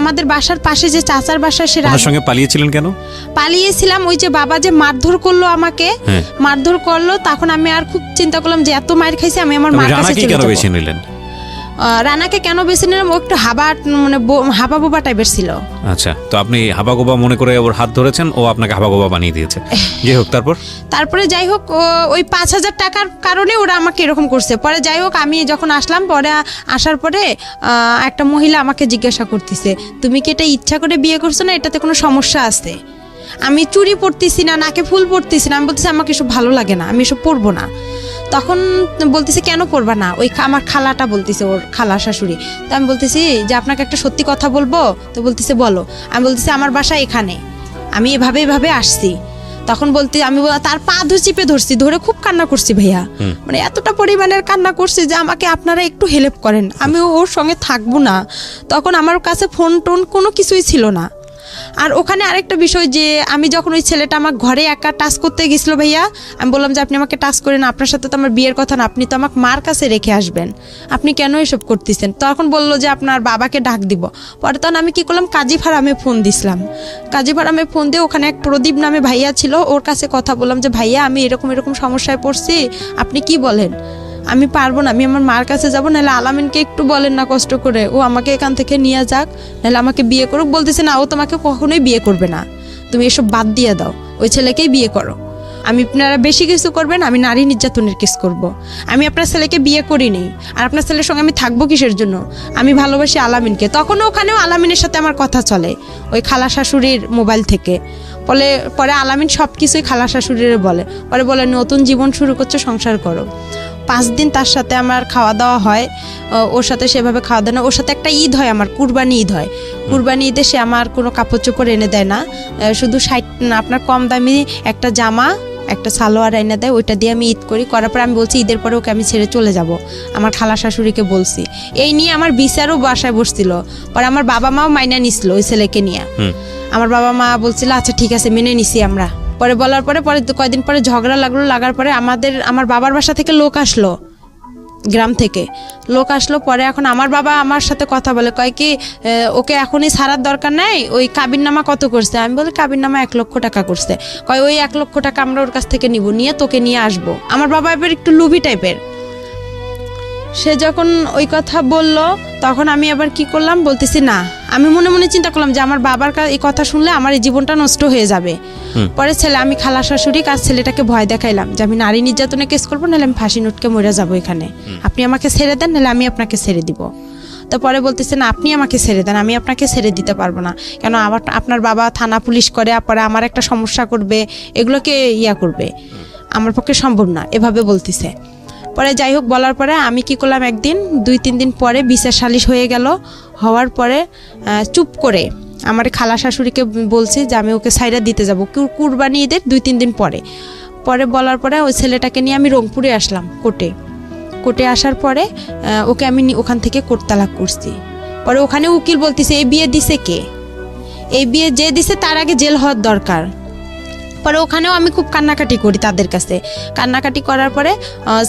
আমাদের বাসার পাশে যে চাচার বাসা, সে রানার সঙ্গে পালিয়েছিলেন কেন? পালিয়েছিলাম ওই যে বাবা যে মারধর করলো আমাকে, হ্যাঁ। মারধর করলো, তখন আমি আর খুব চিন্তা করলাম যে এত মার খাইছি, আমি আমার মার কাছে রানাকে চলে কেন যাবো। বেছে নিলেন? রানাকে কেন বেছে নিলাম, ও একটু হাবা বোবা টাইপের ছিল। আচ্ছা, তো আপনি হাবাগোবা মনে করে ওর হাত ধরেছেন, ও আপনাকে হাবাগোবা বানিয়ে দিয়েছে। যাই হোক তারপরে যাই হোক ওই 5,000 টাকার কারণে ওরা আমাকে এরকম করছে। পরে যাই হোক আমি যখন আসলাম, পরে আসার পরে একটা মহিলা আমাকে জিজ্ঞাসা করতেছে, তুমি কি এটা ইচ্ছা করে বিয়ে করছো না এটাতে কোনো সমস্যা আছে? আমি চুড়ি পরতেছি না, নাকে ফুল পরতেছি না, আমি বলতেছি আমাকে এসব ভালো লাগে না, আমি এসব পরবো না। তখন বলতেছে কেন পরবা না? ওই আমার খালাটা বলতেছে, ওর খালা শাশুড়ি। তো আমি বলতেছি যে আপনাকে একটা সত্যি কথা বলবো? তো বলতেছে বলো। আমি বলতেছি আমার বাসা এখানে, আমি এভাবে আসছি। তখন আমি তার পা চিপে ধরছি, ধরে খুব কান্না করছি ভাইয়া, মানে এতটা পরিমাণের কান্না করছি যে আমাকে আপনারা একটু হেল্প করেন, আমি ওর সঙ্গে থাকবো না। তখন আমার কাছে ফোন টোন কোনো কিছুই ছিল না। আর ওখানে আরেকটা বিষয় যে আমি যখন ওই ছেলেটা আমার ঘরে একা টাচ করতে গেছিল ভাইয়া, আমি বললাম যে আপনি আমাকে টাচ করেন, আপনার সাথে তো আমার বিয়ের কথা না, আপনি তো আমাকে মার কাছে রেখে আসবেন, আপনি কেন এসব করতেছেন? তখন বললো যে আপনার বাবাকে ডাক দিব। পরে তখন আমি কি করলাম, কাজী ফার্মে ফোন দিছিলাম। কাজী ফার্মে ফোন দিয়ে ওখানে এক প্রদীপ নামে ভাইয়া ছিল, ওর কাছে কথা বললাম যে ভাইয়া আমি এরকম সমস্যায় পড়ছি, আপনি কি বলেন? আমি পারবো না, আমি আমার মার কাছে যাবো, নাহলে আলামিনকে একটু বলেন না কষ্ট করে, ও আমাকে এখান থেকে নিয়ে যাক, নাহলে আমাকে বিয়ে করুক। বলতেছে না, ও তোমাকে কখনোই বিয়ে করবে না, তুমি এসব বাদ দিয়ে দাও, ওই ছেলেকেই বিয়ে করো। আমি আপনারা বেশি কিছু করবেন, আমি নারী নির্যাতনের কেস করব। আমি আপনার ছেলেকে বিয়ে করিনি, আর আপনার ছেলের সঙ্গে আমি থাকবো কিসের জন্য? আমি ভালোবাসি আলামিনকে। তখন ওখানেও আলামিনের সাথে আমার কথা চলে ওই খালা শাশুড়ির মোবাইল থেকে। পরে আলামিন সব কিছুই খালা শাশুড়ির বলে নতুন জীবন শুরু করছে, সংসার করো। 5 দিন তার সাথে আমার খাওয়া দাওয়া হয়, ওর সাথে সেভাবে খাওয়া দাওয়া না। ওর সাথে একটা ঈদ হয়, আমার কুরবানি ঈদ হয়। কুরবানি ঈদে সে আমার কোনো কাপড় চোপড় এনে দেয় না, শুধু আপনার কম দামি একটা জামা, একটা সালোয়ার এনে দেয়, ওইটা দিয়ে আমি ঈদ করার পর আমি বলছি ঈদের পরে ওকে আমি ছেড়ে চলে যাব। আমার খালা শাশুড়িকে বলছি, এই নিয়ে আমার বিচারও বাসায় বসছিল। পরে আমার বাবা মাও মাইনা নিছিল ওই ছেলেকে নিয়ে। আমার বাবা মা বলছিল আচ্ছা ঠিক আছে মেনে নিছি আমরা। পরে বলার পরে কয়েকদিন পরে ঝগড়া লাগার পরে আমার বাবার বাসা থেকে লোক আসলো, গ্রাম থেকে লোক আসলো। পরে এখন আমার বাবা আমার সাথে কথা বলে, কয় কি ওকে এখনই ছাড়ার দরকার নাই, ওই কাবিননামা কত করছে? আমি বলি কাবিননামা 1 লক্ষ টাকা করছে। কয় ওই 1 লক্ষ টাকা আমরা ওর কাছ থেকে নিয়ে তোকে নিয়ে আসবো। আমার বাবা এবার একটু লুভি টাইপের। সে যখন ওই কথা বলল তখন আমি আবার কি করলাম, বলতেছি না, আমি মনে মনে চিন্তা করলাম যে আমার বাবার এই কথা শুনলে আমার এই জীবনটা নষ্ট হয়ে যাবে। পরে আমি খালা শাশুড়ি কাজ ছেলেটাকে ভয় দেখাইলাম যে আমি নারী নির্যাতনে কেস করবো, নাহলে আমি ফাঁসি নোটকে মরে যাবো এখানে, আপনি আমাকে ছেড়ে দেন, নাহলে আমি আপনাকে ছেড়ে দিব। তো পরে বলতেছে না, আপনি আমাকে ছেড়ে দেন, আমি আপনাকে ছেড়ে দিতে পারবো না, কেন আপনার বাবা থানা পুলিশ করে, পরে আমার একটা সমস্যা করবে, এগুলোকে করবে, আমার পক্ষে সম্ভব না, এভাবে বলতেছে। পরে যাই হোক বলার পরে আমি কি করলাম, একদিন 2-3 দিন পরে বিচার সালিশ হয়ে গেল। হওয়ার পরে চুপ করে আমার খালা শাশুড়িকে বলছি যে আমি ওকে সাইরা দিতে যাব কুরবানি ঈদের 2-3 দিন পরে বলার পরে ওই ছেলেটাকে নিয়ে আমি রংপুরে আসলাম কোর্টে আসার পরে ওকে আমি ওখান থেকে কোর্ট তালাক করছি। পরে ওখানে উকিল বলতেছে এই বিয়ে দিছে কে? এই বিয়ে যে দিছে তার আগে জেল হওয়ার দরকার। পরে ওখানেও আমি খুব কান্নাকাটি করি তাদের কাছে। কান্নাকাটি করার পরে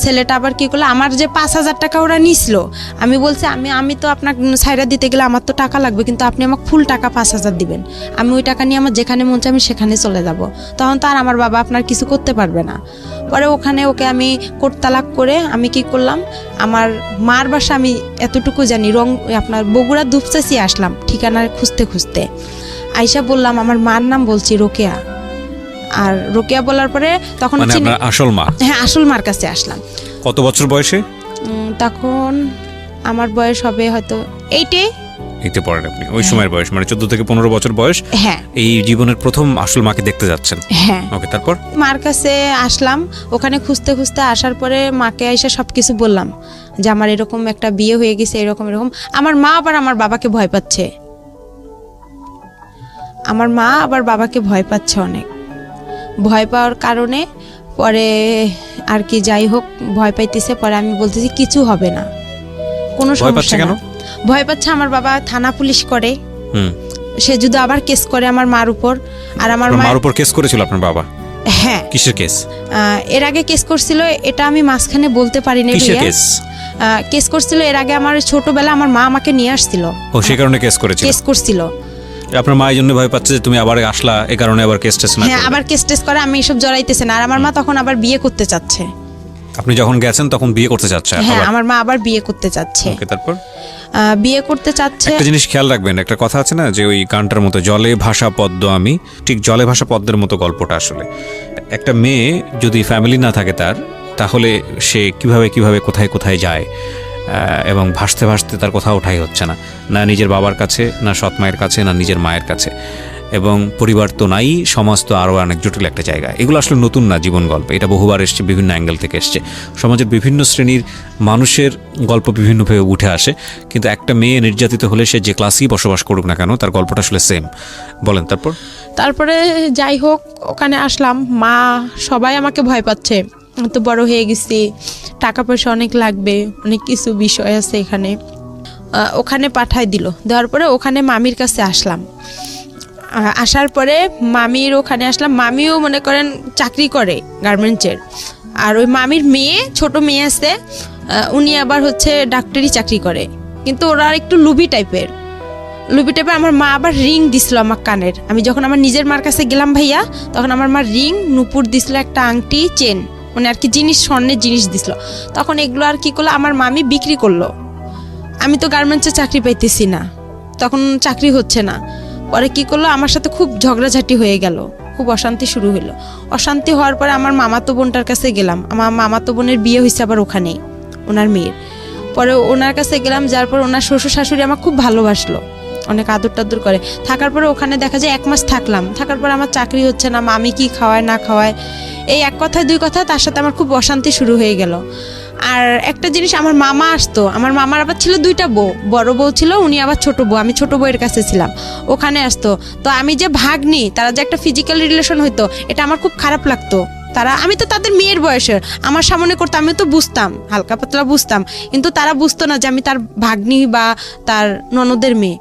ছেলেটা আবার কি করলো, আমার যে 5,000 টাকা ওরা নিছিল, আমি বলছি আমি তো আপনাকে সাইরা দিতে গেলে আমার তো টাকা লাগবে, কিন্তু আপনি আমাকে ফুল টাকা 5,000 দিবেন, আমি ওই টাকা নিয়ে আমার যেখানে মন চাই আমি সেখানে চলে যাব। তখন তো আর আমার বাবা আপনার কিছু করতে পারবে না। পরে ওখানে ওকে আমি কোর্ট তালাক করে আমি কি করলাম, আমার মার বাসা আমি এতটুকু জানি, আপনার বগুড়া দুপচাচি আসলাম ঠিকানা খুঁজতে আইসা বললাম আমার মার নাম বলছি রোকেয়া। আর রোকেয়া বলার পরে তখন আসল মা? হ্যাঁ, আসল মার কাছে আসলাম। কত বছর বয়সে? তখন আমার বয়স হবে হয়তো 8-এ। এইতে পড়েন আপনি, ওই সময়ের বয়স মানে 14 থেকে 15 বছর বয়স। হ্যাঁ এই জীবনের প্রথম আসল মাকে দেখতে যাচ্ছেন। হ্যাঁ। ওকে, তারপর? মার কাছে আসলাম, ওখানে খুঁজতে খুঁজতে আসার পরে মাকে এসে সবকিছু বললাম যে আমার এরকম একটা বিয়ে হয়ে গেছে, এরকম এরকম। আমার মা আবার আমার বাবাকে ভয় পাচ্ছে, আমার মা আবার বাবাকে ভয় পাচ্ছে অনেক। ভয় পাওয়ার কারণে পরে আর কি যাই হোক ভয় পাইতেছে। পরে আমি বলতেছি কিছু হবে না, কোনো ভয় পাচ্ছে সমস্যা কেন? না। ভয় পাচ্ছে আমার বাবা থানা পুলিশ করে, হুম। সে যদি আবার কেস করে আমার মার উপর। আর আমার আপনার মা, মার উপর কেস করেছিল আপনার বাবা? হ্যাঁ, কিসের কেস? এর আগে কেস করছিল, এটা আমি মাঝখানে বলতে পারিনি কিসের ভাইয়া। কেস? কেস করছিল এর আগে, আমার ছোটবেলা আমার মা আমাকে নিয়ে আসছিল, ও সেই কারণে কেস করেছিল? কেস করছিল। আপনার মা এই জন্য ভয় পাচ্ছে যে তুমি আবার আসলা, এই কারণে আবার কেস টেস না হ্যাঁ, করলে। আবার কেস টেস করে, আমি এসব জড়াইতেছে না। আর আমার মা তখন আবার বিয়ে করতে চাচ্ছে। আপনি যখন গেছেন তখন বিয়ে করতে চাচ্ছে? হ্যাঁ, আমার মা আবার বিয়ে করতে চাচ্ছে। ওকে, তারপর? বিয়ে করতে চাচ্ছে। একটা জিনিস খেয়াল রাখবেন, একটা কথা আছে না যে ওই গানটার মতো জলে ভাসা পদ্ম আমি, ঠিক জলে ভাসা পদ্মের মতো গল্পটা আসলে। একটা মেয়ে যদি ফ্যামিলি না থাকে তার, তাহলে সে কিভাবে কোথায় কোথায় যায়, এবং ভাসতে ভাসতে তার কোথাও ওঠাই হচ্ছে না, না নিজের বাবার কাছে, না সৎ মায়ের কাছে, না নিজের মায়ের কাছে। এবং পরিবার তো নাই, সমাজ তো আরও অনেক জটিল একটা জায়গা। এগুলো আসলে নতুন না জীবন গল্প, এটা বহুবার এসছে, বিভিন্ন অ্যাঙ্গেল থেকে এসছে। সমাজের বিভিন্ন শ্রেণীর মানুষের গল্প বিভিন্নভাবে উঠে আসে, কিন্তু একটা মেয়ে নির্যাতিত হলে সে যে ক্লাসেই বসবাস করুক না কেন, তার গল্পটা আসলে সেম। বলেন তারপর? তারপরে যাই হোক ওখানে আসলাম, মা সবাই আমাকে ভয় পাচ্ছে, তো বড় হয়ে গেছি, টাকা পয়সা অনেক লাগবে, অনেক কিছু বিষয় আছে এখানে। ওখানে পাঠাই দিল, দেওয়ার পরে ওখানে মামির কাছে আসলাম। আসার পরে মামির ওখানে আসলাম, মামিও মনে করেন চাকরি করে গার্মেন্টসের। আর ওই মামির মেয়ে, ছোট মেয়ে আছে, উনি আবার হচ্ছে ডাক্তারি চাকরি করে, কিন্তু ওরা একটু লুবি টাইপের। আমার মা আবার রিং দিছিল আমার কানের। আমি যখন আমার নিজের মার কাছে গেলাম ভাইয়া, তখন আমার মা রিং, নুপুর দিছিল, একটা আংটি, চেন, মানে আর কি জিনিস, স্বর্ণের জিনিস দিছিল। তখন এগুলো আর কি করলো, আমার মামি বিক্রি করলো। আমি তো গার্মেন্টসে চাকরি পাইতেছি না, তখন চাকরি হচ্ছে না। পরে কি করলো, আমার সাথে খুব ঝগড়াঝাটি হয়ে গেল, খুব অশান্তি শুরু হইলো। অশান্তি হওয়ার পরে আমার মামাতো বোনটার কাছে গেলাম। আমার মামাতো বোনের বিয়ে হয়েছে আবার ওখানেই, ওনার মেয়ের। পরে ওনার কাছে গেলাম, যার পর ওনার শ্বশুর শাশুড়ি আমার খুব ভালোবাসলো, অনেক আদর টাদর করে। থাকার পরে ওখানে দেখা যায় 1 মাস থাকলাম। থাকার পর আমার চাকরি হচ্ছে না, মামি কি খাওয়ায় না খাওয়ায়, এই এক কথায় দুই কথা, তার সাথে আমার খুব অশান্তি শুরু হয়ে গেল। আর একটা জিনিস, আমার মামা আসতো, আমার মামার আবার ছিল 2টা বউ, বড় বউ ছিল, উনি আবার ছোট বউ, আমি ছোট বউয়ের কাছে ছিলাম। ওখানে আসতো, তো আমি যে ভাগ্নি, তারা যে একটা ফিজিক্যাল রিলেশন হইতো, এটা আমার খুব খারাপ লাগতো। আমি তো তাদের মেয়ের বয়সের, আমার সামনে করতো, আমি তো বুঝতাম, হালকা পাতলা বুঝতাম, কিন্তু তারা বুঝতো না যে আমি তার ভাগ্নি বা তার ননদের মেয়ে।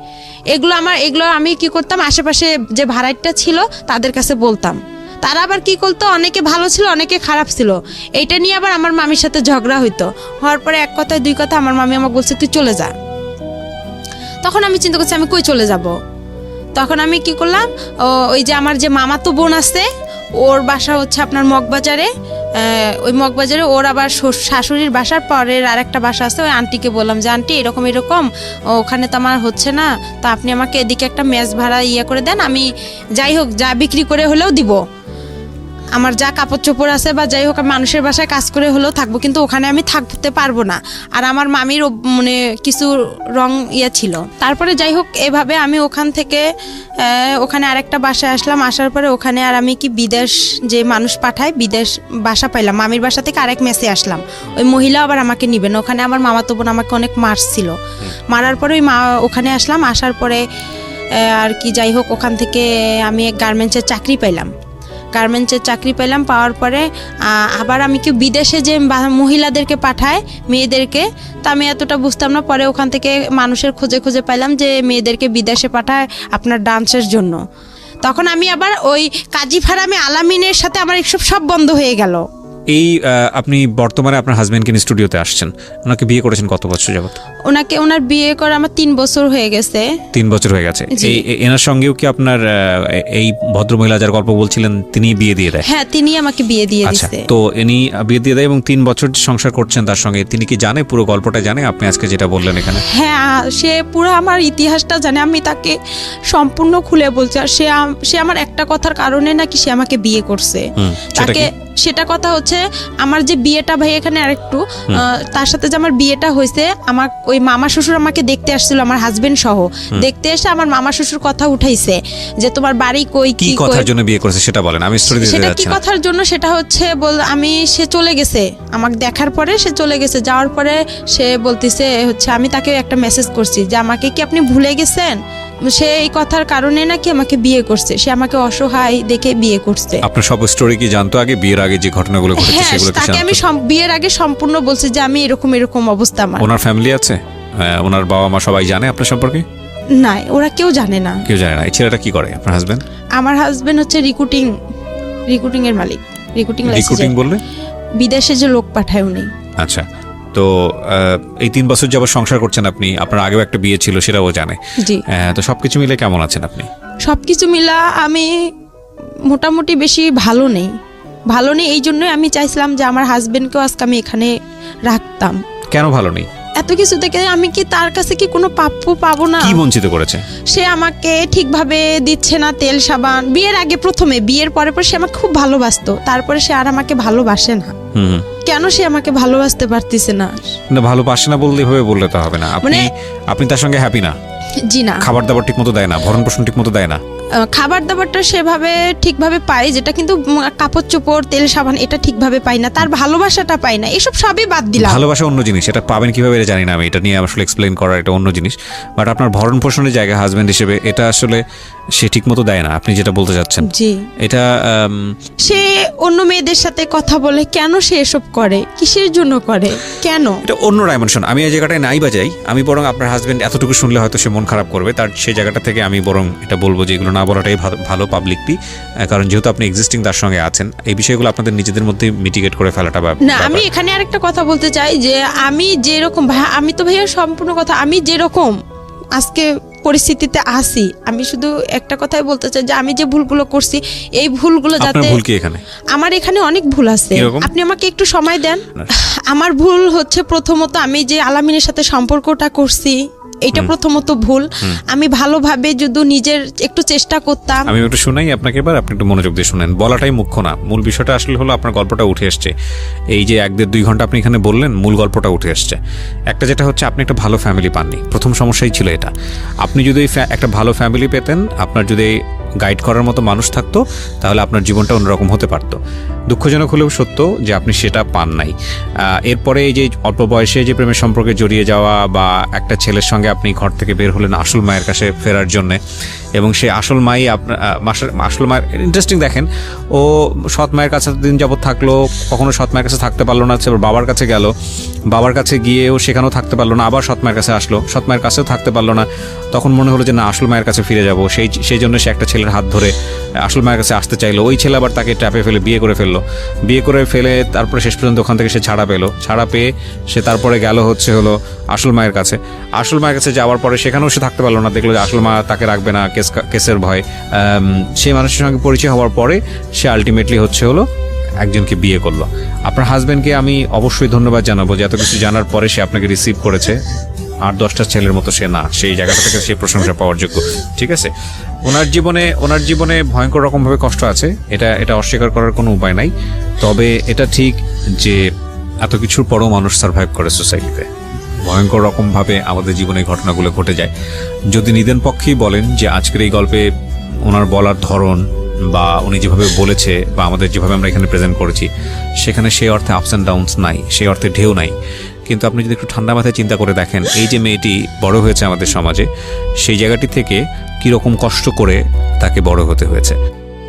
এগুলো আমি কি করতাম, আশেপাশে যে ভাড়াইটা ছিল তাদের কাছে বলতাম। তারা আবার কি করতো, অনেকে ভালো ছিল, অনেকে খারাপ ছিল। এইটা নিয়ে আবার আমার মামির সাথে ঝগড়া হইতো। হওয়ার পরে 1 কথায় 2 কথা আমার মামি আমাকে বলছে তুই চলে যা। তখন আমি চিন্তা করছি আমি কই চলে যাব। তখন আমি কি করলাম, ওই যে আমার যে মামাতো বোন আছে, ওর বাসা হচ্ছে আপনার মগবাজারে, ওই মগবাজারে ওর আবার শাশুড়ির বাসার পরের আরেকটা বাসা আছে, ওই আন্টিকে বললাম যে আন্টি এরকম ওখানে তো আমার হচ্ছে না, তা আপনি আমাকে এদিকে একটা মেস ভাড়া করে দেন, আমি যাই হোক যা বিক্রি করে হলেও দিব, আমার যা কাপড় চোপড় আছে বা যাই হোক মানুষের বাসায় কাজ করে হলেও থাকবো, কিন্তু ওখানে আমি থাকতে পারবো না। আর আমার মামির মানে কিছু রং ছিল। তারপরে যাই হোক এভাবে আমি ওখান থেকে ওখানে আরেকটা বাসায় আসলাম। আসার পরে ওখানে আর আমি কি বিদেশ যে মানুষ পাঠায়, বিদেশ বাসা পাইলাম। মামির বাসা থেকে আরেক মেসে আসলাম, ওই মহিলা আবার আমাকে নিবেন। ওখানে আমার মামাতো বোন আমাকে অনেক মারছিল, মারার পরে ওই ওখানে আসলাম। আসার পরে আর কি যাই হোক ওখান থেকে আমি এক গার্মেন্টসের চাকরি পাইলাম। পাওয়ার পরে আবার আমি কি বিদেশে যে মহিলাদেরকে পাঠায় মেয়েদেরকে, তা আমি এতটা বুঝতাম না। পরে ওখান থেকে মানুষের খোঁজে পাইলাম যে মেয়েদেরকে বিদেশে পাঠায় আপনার ডান্সের জন্য। তখন আমি আবার ওই কাজী ফারামে আলামিনের সাথে আমার এসব সব বন্ধ হয়ে গেল। এই আপনি বর্তমানে আপনার হাজবেন্ডকে নিয়ে স্টুডিওতে আসছেন, ওনাকে বিয়ে করেছেন কত বছর যাবত? ওনার বিয়ে করে আমার 3 বছর হয়ে গেছে। 3 বছর হয়ে গেছে। এনার সঙ্গেও কি আপনার এই ভদ্রমহিলা যার গল্প বলছিলেন তিনি বিয়ে দিয়ে দেয়? হ্যাঁ, তিনি আমাকে বিয়ে দিয়ে আচ্ছা, দিয়েছে। তো ইনি বিয়ে দিয়ে দেয় এবং 3 বছর যে সংসার করছেন তার সঙ্গে, তিনি কি জানে পুরো গল্পটা জানে আপনি আজকে যেটা বললেন এখানে? হ্যাঁ, সে পুরো আমার ইতিহাসটা জানে, আমি তাকে সম্পূর্ণ খুলে বলছি। আর সে আমার একটা কথার কারণে নাকি সে আমাকে বিয়ে করছে। সেটা কথা হচ্ছে আমার যে বিয়েটা ভাই এখানে আরেকটু তার সাথে যে আমার বিয়েটা হয়েছে, আমার ওই মামা শ্বশুর আমাকে দেখতে আসছিল, আমার হাজবেন্ড সহ দেখতে এসে আমার মামা শ্বশুর কথা উঠাইছে যে তোমার বাড়ি কই, কি কথার জন্য বিয়ে করেছে সেটা বলেন, আমি স্টোরি দিতে সেটা কি যাচ্ছি না। কথার জন্য, সেটা হচ্ছে সে চলে গেছে আমাকে দেখার পরে, সে চলে গেছে, যাওয়ার পরে সে বলতেছে হচ্ছে আমি তাকে একটা মেসেজ করছি যে আমাকে কি আপনি ভুলে গেছেন, সে এই কথার কারণে নাকি আমাকে বিয়ে করছে, সে আমাকে অসহায় দেখে বিয়ে করছে। আপনার সব স্টোরি কি জানতো আগে, বিয়ের আগে যে ঘটনাগুলো ঘটেছে হ্যাঁ, সেগুলো কি তাকে আমি জানতো? বিয়ের আগে সম্পূর্ণ বলছি যে আমি এরকম এরকম অবস্থা আমার। ওনার ফ্যামিলি আছে, ওনার বাবা মা সবাই জানে আপনার সম্পর্কে? না, ওরা কেউ জানে না। কেউ জানে না। এই ছেলেটা কি করে আপনার হাজবেন্ড? আমার হাজবেন্ড হচ্ছে রিক্রুটিং এর মালিক। রিক্রুটিং বললে বিদেশে যে লোক পাঠায় উনি। আচ্ছা, তো এই 3 বছর যাবত সংসার করছেন আপনি, আপনার আগেও একটা বিয়ে ছিল সেটাও জানে। জি। তো সবকিছু মিলে কেমন আছেন আপনি? সবকিছু মিলা আমি মোটামুটি বেশি ভালো নেই। এই জন্যই আমি চাইছিলাম যে আমার হাজবেন্ডকেও আজকে আমি এখানে রাখতাম। কেন ভালো নেই? এত কিছু থেকে আমি কি তার কাছে কি কোনো প্রাপ্য পাবো না? কি বঞ্চিত করেছে? সে আমাকে ঠিকভাবে দিচ্ছে না তেল সাবান। বিয়ের আগে প্রথমে, বিয়ের পরে সে আমাকে খুব ভালোবাসতো, তারপরে সে আর আমাকে ভালোবাসে না। হুম। কেন সে আমাকে ভালোবাসতে পারতেছে না? না, ভালোবাসে না বললে এভাবে বললে তো হবে না। আপনি তার সঙ্গে হ্যাপি না? জি না। খাবার দাবার ঠিক মতো দেয় না, ভরণ পোষণ ঠিক মতো দেয় না? খাবার দাবারটা সেভাবে ঠিকভাবে পাই, যেটা কিন্তু কাপড় চোপড় তেল সাবান এটা ঠিকভাবে পাই না, তার ভালোবাসাটা পাই না, এসব সবই বাদ দিলাম। ভালোবাসা অন্য জিনিস, এটা পাবেন কিভাবে এটা জানি না আমি, এটা নিয়ে আসলে এক্সপ্লেইন করা এটা অন্য জিনিস। বাট আপনার ভরণ পোষণের জায়গা হাজবেন্ড হিসেবে এটা আসলে সে ঠিক মতো দেয় না, আপনি যেটা বলতে চাচ্ছেন। জি। এটা সে অন্য মেয়েদের সাথে কথা বলে, কেন সে এসব করে, কিসের জন্য করে, কেন? এটা অন্য ডাইমেনশন। আমি এই জায়গাটায় নাই বাজাই, আমি বরং আপনার হাজবেন্ড এতটুকু শুনলে হয়তো সে মন খারাপ করবে, তার সেই জায়গাটা থেকে আমি বরং এটা বলবো যে এগুলো না বলাটাই ভালো পাবলিকলি, কারণ যেহেতু আপনি এক্সিস্টিং তার সঙ্গে আছেন, এই বিষয়গুলো আপনাদের নিজেদের মধ্যে মিটিগেট করে ফেলাটা না। আমি এখানে আরেকটা কথা বলতে চাই যে আমি যেরকম আমি তো ভাইয়া সম্পূর্ণ কথা, আমি যেরকম আজকে পরিস্থিতিতে আসি, আমি শুধু একটা কথাই বলতে চাই যে আমি যে ভুলগুলো করছি, এই ভুলগুলো যাতে। ভুল কি এখানে? আমার এখানে অনেক ভুল আছে, কিরকম? আপনি আমাকে একটু সময় দেন। আমার ভুল হচ্ছে প্রথমত আমি যে আলামিনের সাথে সম্পর্কটা করছি, এটা প্রথমত ভুল। আমি ভালোভাবে যদি নিজের একটু চেষ্টা করতাম। আমি একটু শোনাই আপনাকে, এবার আপনি একটু মনোযোগ দিয়ে শুনেন, বলাটাই মুখ্য না, মূল বিষয়টা আসলে হলো আপনার গল্পটা উঠে এসছে। এই যে 1-1.5-2 ঘন্টা আপনি এখানে বললেন, মূল গল্পটা উঠে এসছে। একটা যেটা হচ্ছে আপনি একটা ভালো ফ্যামিলি পাননি, প্রথম সমস্যাই ছিল এটা। আপনি যদি একটা ভালো ফ্যামিলি পেতেন, আপনার যদি গাইড করার মতো মানুষ থাকতো, তাহলে আপনার জীবনটা অন্যরকম হতে পারতো। দুঃখজনক হলেও সত্য যে আপনি সেটা পান নাই। এরপরে এই যে অল্প বয়সে যে প্রেমের সম্পর্কে জড়িয়ে যাওয়া, বা একটা ছেলের সঙ্গে আপনি ঘর থেকে বের হলেন আসল মায়ের কাছে ফেরার জন্যে, এবং সেই আসল মাই আসল মায়ের ইন্টারেস্টিং দেখেন, ও সৎ মায়ের কাছে দিন যাবত থাকলো, কখনো সৎ মায়ের কাছে থাকতে পারলো না, বাবার কাছে গেল, বাবার কাছে গিয়েও সেখানেও থাকতে পারলো না, আবার সৎ মায়ের কাছে আসলো, সৎ মায়ের কাছেও থাকতে পারলো না। তখন মনে হলো যে না, আসল মায়ের কাছে ফিরে যাব, সেই জন্য সে একটা ছেলের হাত ধরে আসল মায়ের কাছে আসতে চাইলো। ওই ছেলে আবার তাকে ট্র্যাপে ফেলে বিয়ে করে ফেলে তারপরে শেষ পর্যন্ত ওখান থেকে সে ছাড়া পেয়ে সে তারপরে গেল হলো আসল মায়ের কাছে। আসল মায়ের কাছে যাওয়ার পরে সেখানেও সে থাকতে পারলো না, দেখলো যে আসল মা তাকে রাখবে না, কেসের ভয়। সেই মানুষের সঙ্গে পরিচয় হওয়ার পরে সে আলটিমেটলি হলো একজনকে বিয়ে করলো। আপনার হাজবেন্ডকে আমি অবশ্যই ধন্যবাদ জানাবো যে এত কিছু জানার পরে সে আপনাকে রিসিভ করেছে। 8-10টা ছেলের মতো সে না, সেই জায়গাটা থেকে সে প্রশংসা পাওয়ার যোগ্য। ঠিক আছে, ওনার জীবনে ভয়ঙ্কর রকমভাবে কষ্ট আছে, এটা অস্বীকার করার কোনো উপায় নাই। তবে এটা ঠিক যে এত কিছুর পরও মানুষ সার্ভাইভ করে সোসাইটিতে, ভয়ঙ্কর রকমভাবে আমাদের জীবনে ঘটনাগুলো ঘটে যায়। যদি নিদেন পক্ষেই বলেন যে আজকের এই গল্পে ওনার বলার ধরন বা উনি যেভাবে বলেছে বা আমাদের যেভাবে আমরা এখানে প্রেজেন্ট করেছি, সেখানে সেই অর্থে আপস অ্যান্ড ডাউনস নাই, সেই অর্থে ঢেউ নাই। কিন্তু আপনি যদি একটু ঠান্ডা মাথায় চিন্তা করে দেখেন, এই যে মেয়েটি বড় হয়েছে আমাদের সমাজে, সেই জায়গাটি থেকে কীরকম কষ্ট করে তাকে বড় হতে হয়েছে।